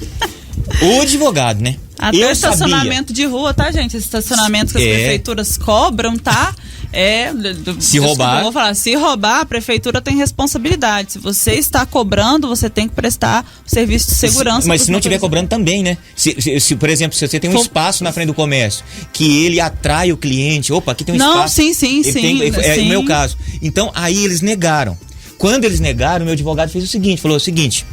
O advogado, né? Até o estacionamento de rua, tá, gente? Esse estacionamento que as prefeituras cobram, tá? Se roubar. Eu vou falar, se roubar, a prefeitura tem responsabilidade. Se você está cobrando, você tem que prestar o serviço de segurança. Mas se não estiver cobrando também, né? Se, por exemplo, se você tem um espaço na frente do comércio, que ele atrai o cliente, opa, aqui tem um espaço. Não, sim. É o meu caso. Então, aí eles negaram. Quando eles negaram, meu advogado fez o seguinte, falou o seguinte,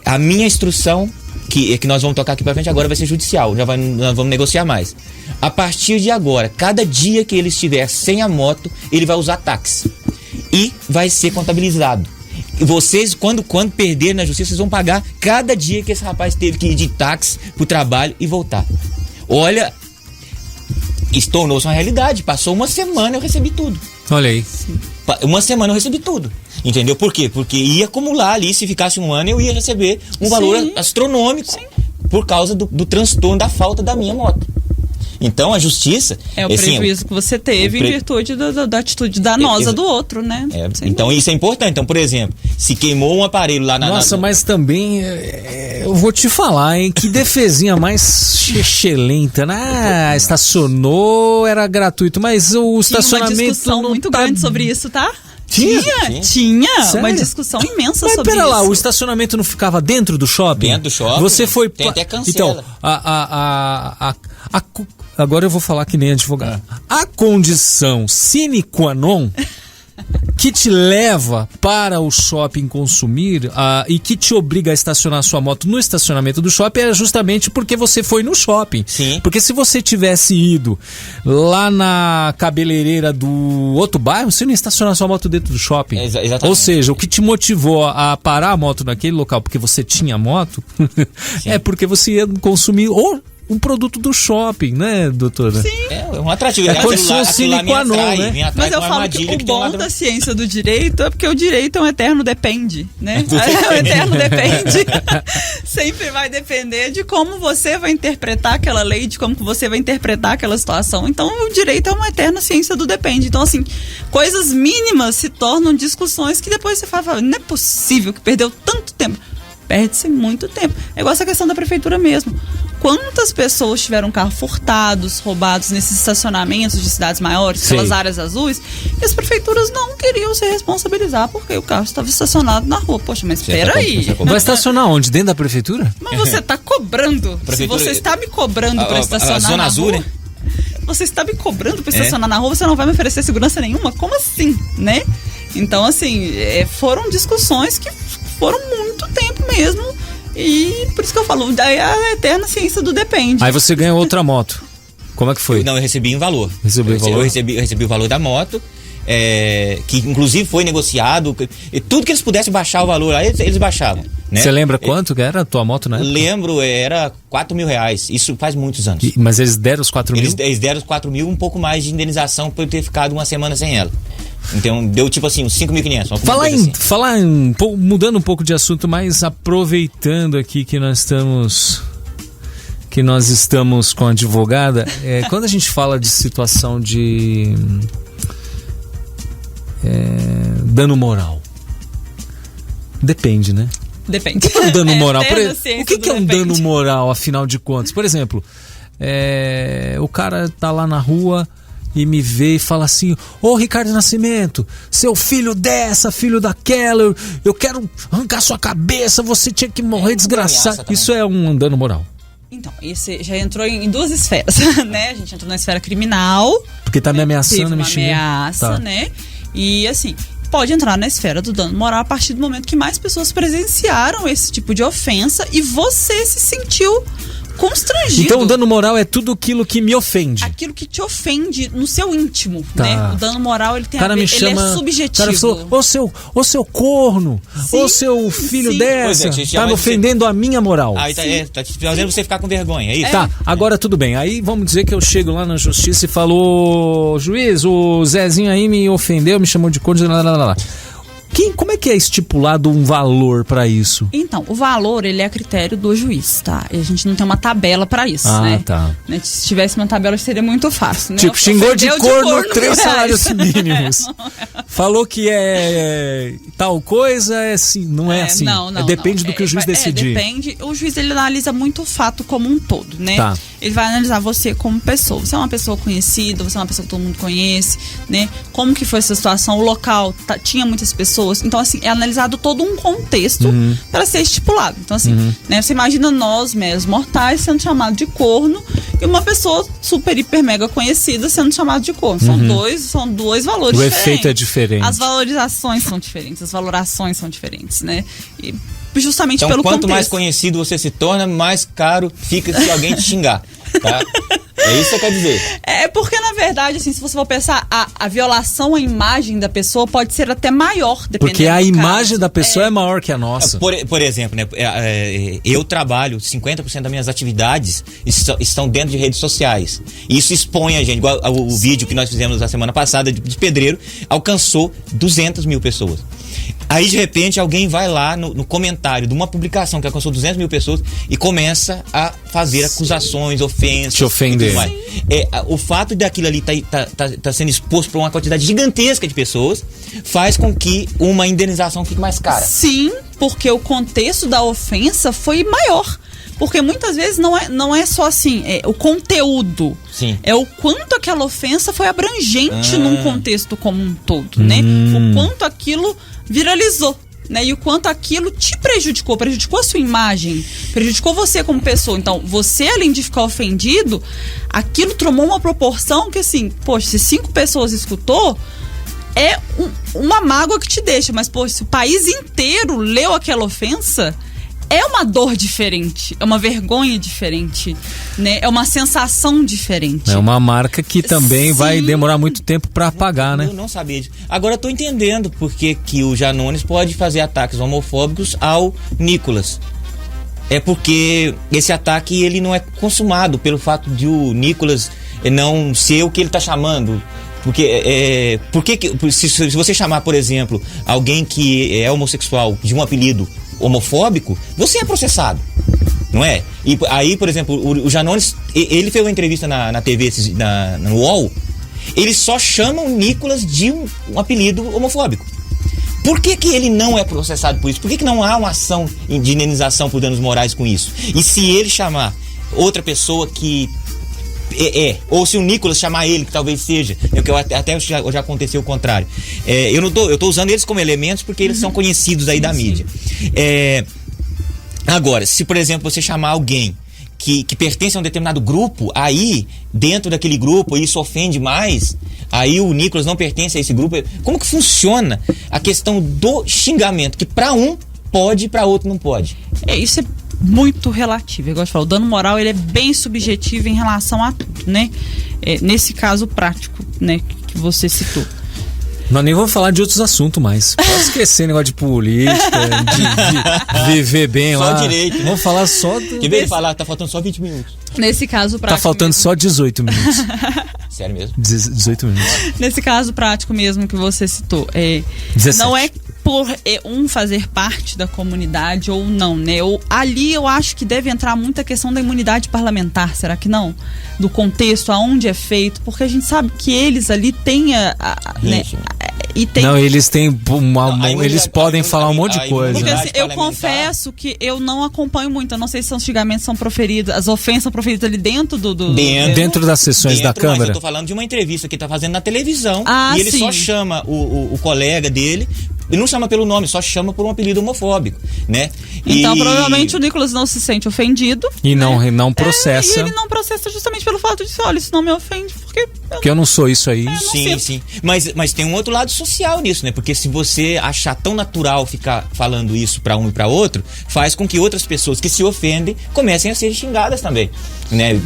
a minha instrução que nós vamos tocar aqui pra frente agora vai ser judicial, nós vamos negociar mais. A partir de agora, cada dia que ele estiver sem a moto, ele vai usar táxi e vai ser contabilizado. E vocês, quando perderem na justiça, vocês vão pagar cada dia que esse rapaz teve que ir de táxi pro trabalho e voltar. Olha, isso tornou-se uma realidade. Passou uma semana, eu recebi tudo. Olha aí. Uma semana eu recebi tudo. Entendeu? Por quê? Porque ia acumular ali, se ficasse um ano, eu ia receber um valor astronômico por causa do transtorno, da falta da minha moto. Então a justiça... É o prejuízo que você teve em virtude da atitude danosa do outro, né? Então isso é importante. Então, por exemplo, se queimou um aparelho lá na... Nossa, mas também, eu vou te falar, hein? Que defesinha mais excelente, né? Estacionou, era gratuito, mas o estacionamento... Tinha uma discussão muito grande sobre isso, tá? Tinha uma discussão imensa sobre isso. Mas pera lá, o estacionamento não ficava dentro do shopping? Dentro do shopping. Você foi... Tem até cancela. Então, agora eu vou falar que nem advogado. A condição sine qua non que te leva para o shopping consumir e que te obriga a estacionar sua moto no estacionamento do shopping é justamente porque você foi no shopping. Sim. Porque se você tivesse ido lá na cabeleireira do outro bairro, você não ia estacionar sua moto dentro do shopping. Exatamente. Ou seja, o que te motivou a parar a moto naquele local porque você tinha moto é porque você ia consumir um produto do shopping, né, doutora? Sim. É um atrativo. É condição sine qua non, né? Mas eu falo que o bom da ciência do direito é porque o direito é um eterno depende, né? O eterno depende. Sempre vai depender de como você vai interpretar aquela lei, de como você vai interpretar aquela situação. Então, o direito é uma eterna ciência do depende. Então, assim, coisas mínimas se tornam discussões que depois você fala, não é possível que perdeu tanto tempo. Perde-se muito tempo. É igual essa questão da prefeitura mesmo. Quantas pessoas tiveram carro furtados, roubados nesses estacionamentos de cidades maiores, aquelas áreas azuis, e as prefeituras não queriam se responsabilizar porque o carro estava estacionado na rua. Poxa, mas espera aí. Vai estacionar onde? Dentro da prefeitura? Mas você está cobrando. Se você está me cobrando para estacionar zona na azul, rua, né? Você está me cobrando para estacionar na rua, você não vai me oferecer segurança nenhuma? Como assim, né? Então, assim, foram discussões que foram muito tempo mesmo. E por isso que eu falo, daí a eterna ciência do depende. Aí você ganhou outra moto. Como é que foi? Eu recebi em valor. Eu recebi o valor da moto, que inclusive foi negociado. Tudo que eles pudessem baixar o valor, aí eles baixavam. Né? Você lembra quanto que era a tua moto, né? Lembro, era R$4.000. Isso faz muitos anos. Mas eles deram os 4 mil? Eles deram os 4 mil, um pouco mais de indenização por eu ter ficado uma semana sem ela. Então deu tipo assim, uns 5.500. Mudando um pouco de assunto, mas aproveitando aqui que nós estamos com a advogada, quando a gente fala de situação de dano moral, depende, né? Depende. O que é um dano moral? O que é um dano moral, afinal de contas? Por exemplo, o cara tá lá na rua, e me vê e fala assim: ô Ricardo Nascimento, seu filho dessa, filho daquela, eu quero arrancar sua cabeça, você tinha que morrer desgraçado. Isso é um dano moral. Então, esse já entrou em duas esferas, né? A gente entrou na esfera criminal. Porque tá me ameaçando, me xingando. Ameaça, né? E assim, pode entrar na esfera do dano moral a partir do momento que mais pessoas presenciaram esse tipo de ofensa e você se sentiu constrangido. Então o dano moral é tudo aquilo que me ofende. Aquilo que te ofende no seu íntimo, tá, né? O dano moral, ele tem a ver, me chama, ele é subjetivo. O cara falou, ô seu corno, ô seu filho dessa, tá me ofendendo a minha moral. Aí tá te fazendo você ficar com vergonha, é isso? Tá, agora tudo bem. Aí vamos dizer que eu chego lá na justiça e falo: juiz, o Zezinho aí me ofendeu, me chamou de corno, lá. Como é que é estipulado um valor pra isso? Então, o valor, ele é a critério do juiz, tá? E a gente não tem uma tabela pra isso, né? Tá. Se tivesse uma tabela, seria muito fácil, né? Tipo, xingou de corno 3 salários reais. mínimos. Falou que é tal coisa, é assim, não é assim. Não. Depende do que o juiz decidir. Depende. O juiz, ele analisa muito o fato como um todo, né? Tá. Ele vai analisar você como pessoa. Você é uma pessoa conhecida, você é uma pessoa que todo mundo conhece, né? Como que foi essa situação, o local, tinha muitas pessoas. Então, assim, é analisado todo um contexto para ser estipulado. Então, assim, né, você imagina nós, meros mortais, sendo chamados de corno e uma pessoa super, hiper, mega conhecida sendo chamada de corno. São dois valores o diferentes. O efeito é diferente. As valorizações são diferentes, as valorações são diferentes, né? E justamente então, pelo quanto contexto. mais conhecido você se torna, mais caro fica se alguém te xingar, tá? É isso que quer dizer. É porque, na verdade, assim, se você for pensar, a violação à imagem da pessoa pode ser até maior, dependendo porque a do imagem caso. da pessoa é maior que a nossa. Por exemplo, né, eu trabalho, 50% das minhas atividades estão dentro de redes sociais. Isso expõe a gente, igual o vídeo que nós fizemos na semana passada de pedreiro, alcançou 200 mil pessoas. Aí, de repente, alguém vai lá no comentário de uma publicação que alcançou 200 mil pessoas e começa a fazer acusações, ofensas. Te ofender. O fato daquilo ali tá sendo exposto para uma quantidade gigantesca de pessoas faz com que uma indenização fique mais cara. Sim, porque o contexto da ofensa foi maior. Porque muitas vezes não é só assim, o conteúdo. Sim. É o quanto aquela ofensa foi abrangente num contexto como um todo, né? O quanto aquilo viralizou, né? E o quanto aquilo te prejudicou a sua imagem, prejudicou você como pessoa. Então, você, além de ficar ofendido, aquilo tomou uma proporção que, assim, poxa, se 5 pessoas escutou, é uma mágoa que te deixa. Mas, poxa, se o país inteiro leu aquela ofensa, é uma dor diferente, é uma vergonha diferente, né? É uma sensação diferente. É uma marca que também vai demorar muito tempo para apagar, né? Eu não sabia disso. Agora eu tô entendendo porque que o Janones pode fazer ataques homofóbicos ao Nicolas. É porque esse ataque ele não é consumado pelo fato de o Nicolas não ser o que ele tá chamando. Porque se você chamar, por exemplo, alguém que é homossexual de um apelido homofóbico, você é processado, não é? E aí, por exemplo, o Janones, ele fez uma entrevista na TV, no UOL, ele só chama o Nicolas de um apelido homofóbico. Por que ele não é processado por isso? Por que não há uma ação de indenização por danos morais com isso? E se ele chamar outra pessoa que ou se o Nicolas chamar ele, que talvez seja, que até já aconteceu o contrário. Eu tô usando eles como elementos porque eles são conhecidos aí da mídia. Agora, se por exemplo você chamar alguém que pertence a um determinado grupo, aí dentro daquele grupo isso ofende mais, aí o Nicolas não pertence a esse grupo. Como que funciona a questão do xingamento, que para um pode e para outro não pode? Isso é muito relativo. Eu gosto de falar, o dano moral ele é bem subjetivo em relação a tudo, né? Nesse caso prático, né, que você citou. Nós nem vamos falar de outros assuntos mais. Pode esquecer negócio de política, de viver bem só lá. Só direito. Né? Vamos falar só do... Em vez de falar, tá faltando só 20 minutos. Nesse caso prático. Tá faltando mesmo. só 18 minutos. Sério mesmo? 18 minutos. Nesse caso prático mesmo que você citou. 17. Não é por fazer parte da comunidade ou não, né? Ali eu acho que deve entrar muita questão da imunidade parlamentar, será que não? Do contexto, aonde é feito, porque a gente sabe que eles ali têm E tem... Não, eles têm eles podem falar um monte de a coisa. Porque imunidade assim, eu parlamentar. confesso que eu não acompanho muito. Eu não sei se os xingamentos são proferidos, as ofensas são proferidas ali dentro do... Dentro das sessões da Mas Câmara. eu tô falando de uma entrevista que ele tá fazendo na televisão. Ah, e ele sim. só chama o colega dele. Ele não chama pelo nome, só chama por um apelido homofóbico, né? Então, provavelmente o Nicolas não se sente ofendido. E não E processa. ele não processa justamente pelo fato de dizer, olha, isso não me ofende, porque... Porque eu não sou isso aí. Sim, sim. Mas tem um outro lado social nisso, né? Porque se você achar tão natural ficar falando isso pra um e pra outro, faz com que outras pessoas que se ofendem comecem a ser xingadas também, né?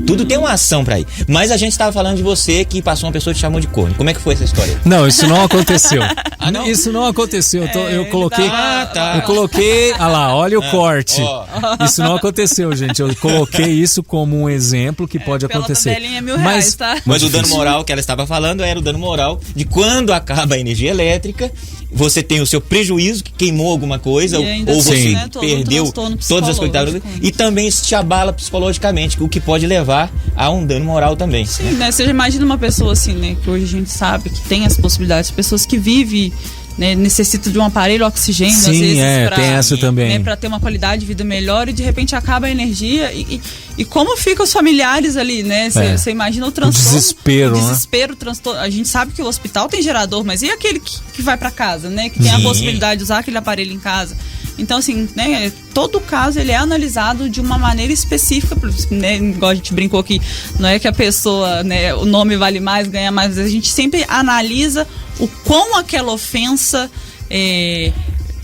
Tudo tem uma ação pra ir. Mas a gente estava falando de você que passou uma pessoa que te chamou de corno. Como é que foi essa história? Não, isso não aconteceu. Ah, não? Isso não aconteceu. Eu ele coloquei. tá. Eu coloquei. Ah lá, olha o corte. ó. Isso não aconteceu, gente. Eu coloquei isso como um exemplo que pode pela acontecer. tabelinha é R$1.000, tá? Mas o dano difícil. moral que ela estava falando era o dano moral de quando acaba a energia elétrica, você tem o seu prejuízo, que queimou alguma coisa, E ainda ou assim, você né, todo um perdeu transtorno todas as coisas. psicológico. E também isso te abala psicologicamente, o que pode levar a um dano moral também. Sim, né? Você já imagina uma pessoa assim, né? Que hoje a gente sabe que tem as possibilidades, pessoas que vivem, né, necessitam de um aparelho oxigênio, às Sim, vezes, tem essa também. Né, para ter uma qualidade de vida melhor, e de repente acaba a energia. E como ficam os familiares ali, né? Você imagina o transtorno. desespero, né? Desespero, transtorno. A gente sabe que o hospital tem gerador, mas e aquele que vai para casa, né? Que tem a Sim. possibilidade de usar aquele aparelho em casa. Então, assim, né, todo caso ele é analisado de uma maneira específica, né, igual a gente brincou aqui, não é que a pessoa, né, o nome vale mais, ganha mais, a gente sempre analisa o quão aquela ofensa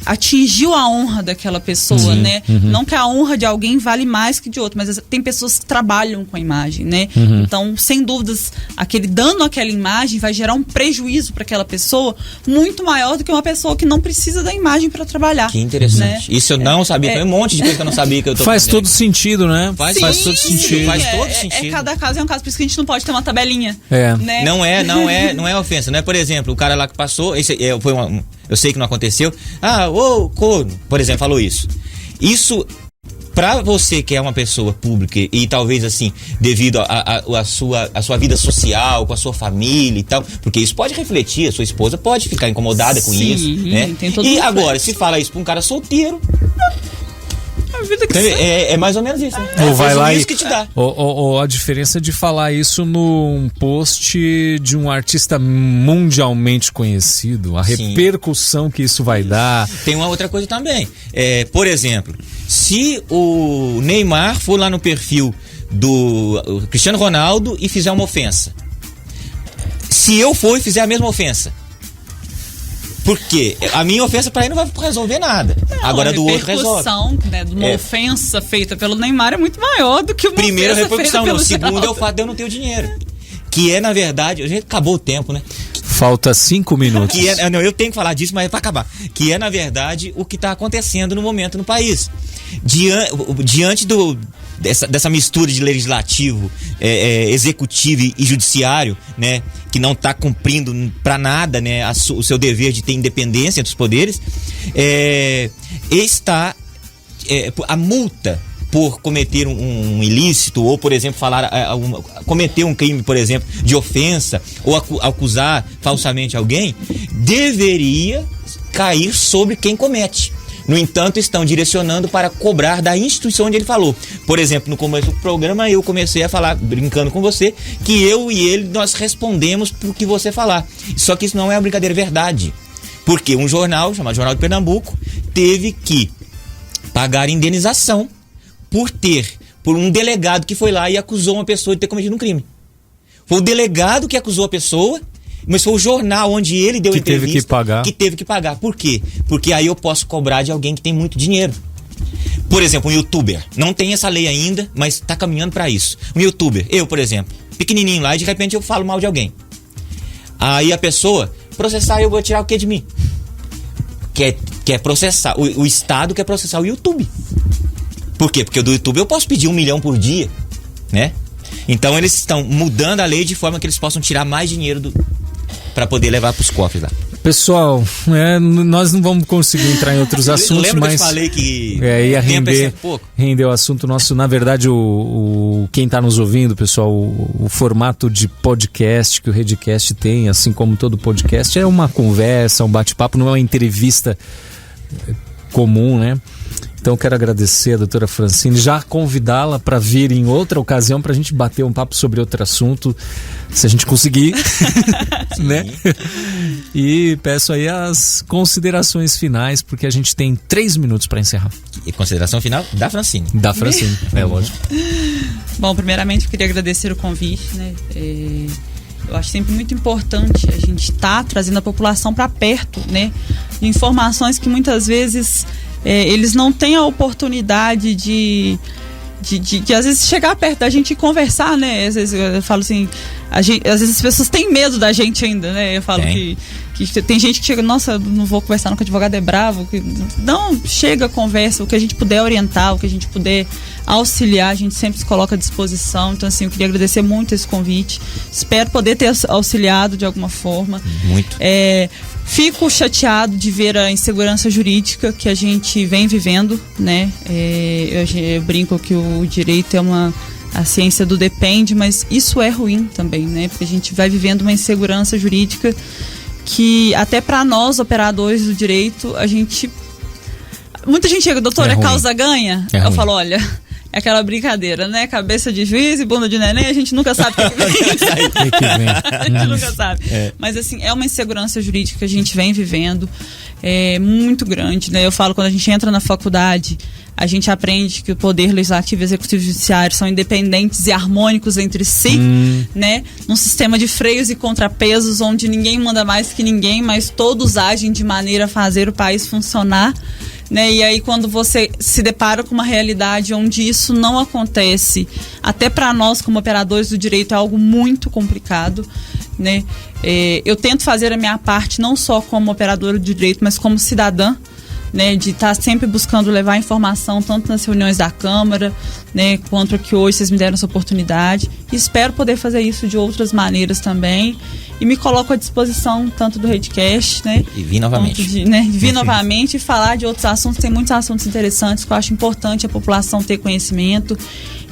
atingiu a honra daquela pessoa, né? Não que a honra de alguém vale mais que de outro, mas tem pessoas que trabalham com a imagem, né? Então, sem dúvidas, aquele dano àquela imagem vai gerar um prejuízo para aquela pessoa muito maior do que uma pessoa que não precisa da imagem para trabalhar. Que interessante. Né? Isso eu não sabia. Tem um monte de coisa que eu não sabia que eu tô Faz aprendendo. todo sentido, né? Faz todo sentido. Faz todo sentido. Cada caso é um caso, por isso que a gente não pode ter uma tabelinha. Né? Não é ofensa, não é, por exemplo, o cara lá que passou, eu sei que não aconteceu. Corno, por exemplo, falou isso. Isso, pra você que é uma pessoa pública e talvez assim, devido a sua vida social, com a sua família e tal, porque isso pode refletir, a sua esposa pode ficar incomodada com Sim, isso, né? tem todo E um agora, reflexo. se fala isso pra um cara solteiro, A vida que é mais ou menos isso, né? Ou vai lá isso que te dá. Ou a diferença de falar isso num post de um artista mundialmente conhecido, a Sim. repercussão que isso vai dar. Tem uma outra coisa também. Por exemplo, se o Neymar for lá no perfil do Cristiano Ronaldo e fizer uma ofensa. Se eu for e fizer a mesma ofensa. Por quê? A minha ofensa pra ele não vai resolver nada. Agora do outro resolve. A repercussão, né, de uma ofensa feita pelo Neymar é muito maior do que uma Primeira ofensa repercussão, feita não. pelo Segundo é o Geraldo. fato de eu não ter o dinheiro. Que é, na verdade, a gente acabou o tempo, né? Falta 5 minutos. Não, eu tenho que falar disso, mas é pra acabar. Que é, na verdade, o que está acontecendo no momento no país. Diante dessa mistura de legislativo, executivo e judiciário, né, que não está cumprindo para nada, né, o seu dever de ter independência dos poderes, está a multa por cometer um ilícito ou, por exemplo, cometer um crime, por exemplo, de ofensa ou acusar falsamente alguém, deveria cair sobre quem comete. No entanto, estão direcionando para cobrar da instituição onde ele falou. Por exemplo, no começo do programa, eu comecei a falar, brincando com você, que eu e ele, nós respondemos por que você falar. Só que isso não é uma brincadeira, verdade. Porque um jornal, chamado Jornal de Pernambuco, teve que pagar indenização por um delegado que foi lá e acusou uma pessoa de ter cometido um crime. Foi o delegado que acusou a pessoa, mas foi o jornal onde ele deu entrevista que teve que pagar. Por quê? Porque aí eu posso cobrar de alguém que tem muito dinheiro. Por exemplo, um youtuber. Não tem essa lei ainda, mas está caminhando para isso. Um youtuber, eu, por exemplo, pequenininho lá, e de repente eu falo mal de alguém. Aí a pessoa processar, eu vou tirar o que de mim? Quer processar. O Estado quer processar o YouTube. Por quê? Porque do YouTube eu posso pedir 1 milhão por dia, né? Então eles estão mudando a lei de forma que eles possam tirar mais dinheiro para poder levar para os cofres lá. Pessoal, nós não vamos conseguir entrar em outros assuntos, Lembra mas que eu falei que ia render, pouco? Rendeu o assunto nosso. Na verdade, quem está nos ouvindo, pessoal, o formato de podcast que o Redcast tem, assim como todo podcast, é uma conversa, um bate-papo, não é uma entrevista comum, né? Então eu quero agradecer a doutora Francine, já convidá-la para vir em outra ocasião para a gente bater um papo sobre outro assunto, se a gente conseguir, né? E peço aí as considerações finais, porque a gente tem 3 minutos para encerrar. E consideração final da Francine. Da Francine, lógico. Bom, primeiramente eu queria agradecer o convite, né? Eu acho sempre muito importante a gente estar trazendo a população para perto, né? De informações que muitas vezes eles não têm a oportunidade de às vezes chegar perto da gente e conversar, né? Às vezes eu falo assim, às vezes as pessoas têm medo da gente ainda, né? Eu falo que tem gente que chega, nossa, não vou conversar não, que o advogado é bravo. Não, chega, conversa, o que a gente puder orientar, o que a gente puder auxiliar, a gente sempre se coloca à disposição. Então, assim, eu queria agradecer muito esse convite. Espero poder ter auxiliado de alguma forma. Muito. Fico chateado de ver a insegurança jurídica que a gente vem vivendo, né? Eu brinco que o direito é a ciência do depende, mas isso é ruim também, né? Porque a gente vai vivendo uma insegurança jurídica que até para nós, operadores do direito, muita gente chega, doutora, causa ganha? Eu falo, olha, é aquela brincadeira, né? Cabeça de juiz e bunda de neném, a gente nunca sabe o que vem. A gente nunca sabe. Mas assim, é uma insegurança jurídica que a gente vem vivendo, muito grande, né? Eu falo, quando a gente entra na faculdade, a gente aprende que o poder legislativo, executivo e judiciário são independentes e harmônicos entre si, né? Num sistema de freios e contrapesos, onde ninguém manda mais que ninguém, mas todos agem de maneira a fazer o país funcionar, né? E aí, quando você se depara com uma realidade onde isso não acontece, até para nós como operadores do direito é algo muito complicado, né? Eu tento fazer a minha parte não só como operadora de direito, mas como cidadã, né, de estar sempre buscando levar informação tanto nas reuniões da Câmara, né, quanto que hoje vocês me deram essa oportunidade. E espero poder fazer isso de outras maneiras também. E me coloco à disposição tanto do Redcast, né? E vir novamente. Vir novamente e falar de outros assuntos. Tem muitos assuntos interessantes que eu acho importante a população ter conhecimento.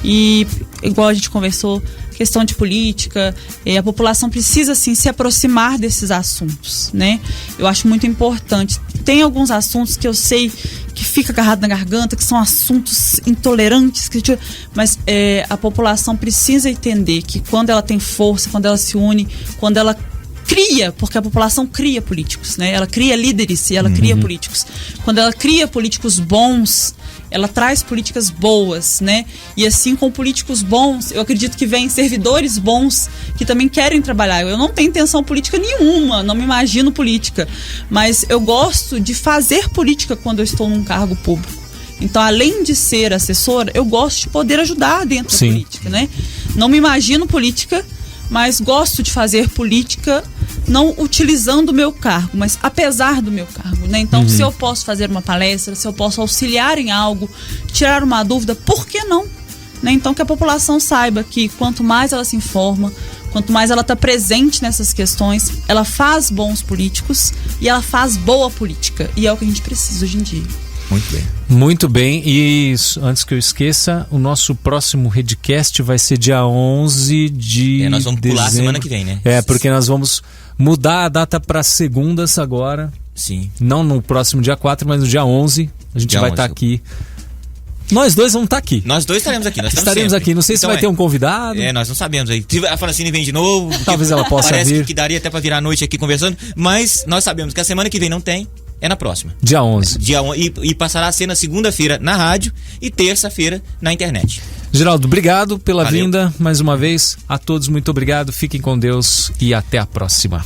E, igual a gente conversou, questão de política, a população precisa, sim, se aproximar desses assuntos, né? Eu acho muito importante. Tem alguns assuntos que eu sei que fica agarrado na garganta, que são assuntos intolerantes, mas a população precisa entender que quando ela tem força, quando ela se une, quando ela cria, porque a população cria políticos, né? Ela cria líderes e ela cria políticos. Quando ela cria políticos bons, ela traz políticas boas, né? E assim, com políticos bons, eu acredito que vem servidores bons que também querem trabalhar. Eu não tenho intenção política nenhuma, não me imagino política, mas eu gosto de fazer política quando eu estou num cargo público. Então, além de ser assessora, eu gosto de poder ajudar dentro da política, né? Não me imagino política, mas gosto de fazer política não utilizando o meu cargo, mas apesar do meu cargo, né? Então, se eu posso fazer uma palestra, se eu posso auxiliar em algo, tirar uma dúvida, por que não? Né? Então, que a população saiba que quanto mais ela se informa, quanto mais ela está presente nessas questões, ela faz bons políticos e ela faz boa política. E é o que a gente precisa hoje em dia. Muito bem. Muito bem, e antes que eu esqueça, o nosso próximo Redcast vai ser dia 11 de nós vamos pular semana que vem, né? Porque nós vamos mudar a data para segundas agora. Sim. Não no próximo dia 4, mas no dia 11. A gente vai estar aqui. Nós dois vamos estar aqui. Nós dois estaremos aqui. Estaremos aqui. Não sei se vai ter um convidado. Nós não sabemos aí. A Francine vem de novo. Talvez ela possa vir. Parece que daria até para virar a noite aqui conversando. Mas nós sabemos que a semana que vem não tem. É na próxima. Dia 11. E passará a ser na segunda-feira na rádio e terça-feira na internet. Geraldo, obrigado pela vinda mais uma vez. A todos, muito obrigado. Fiquem com Deus e até a próxima.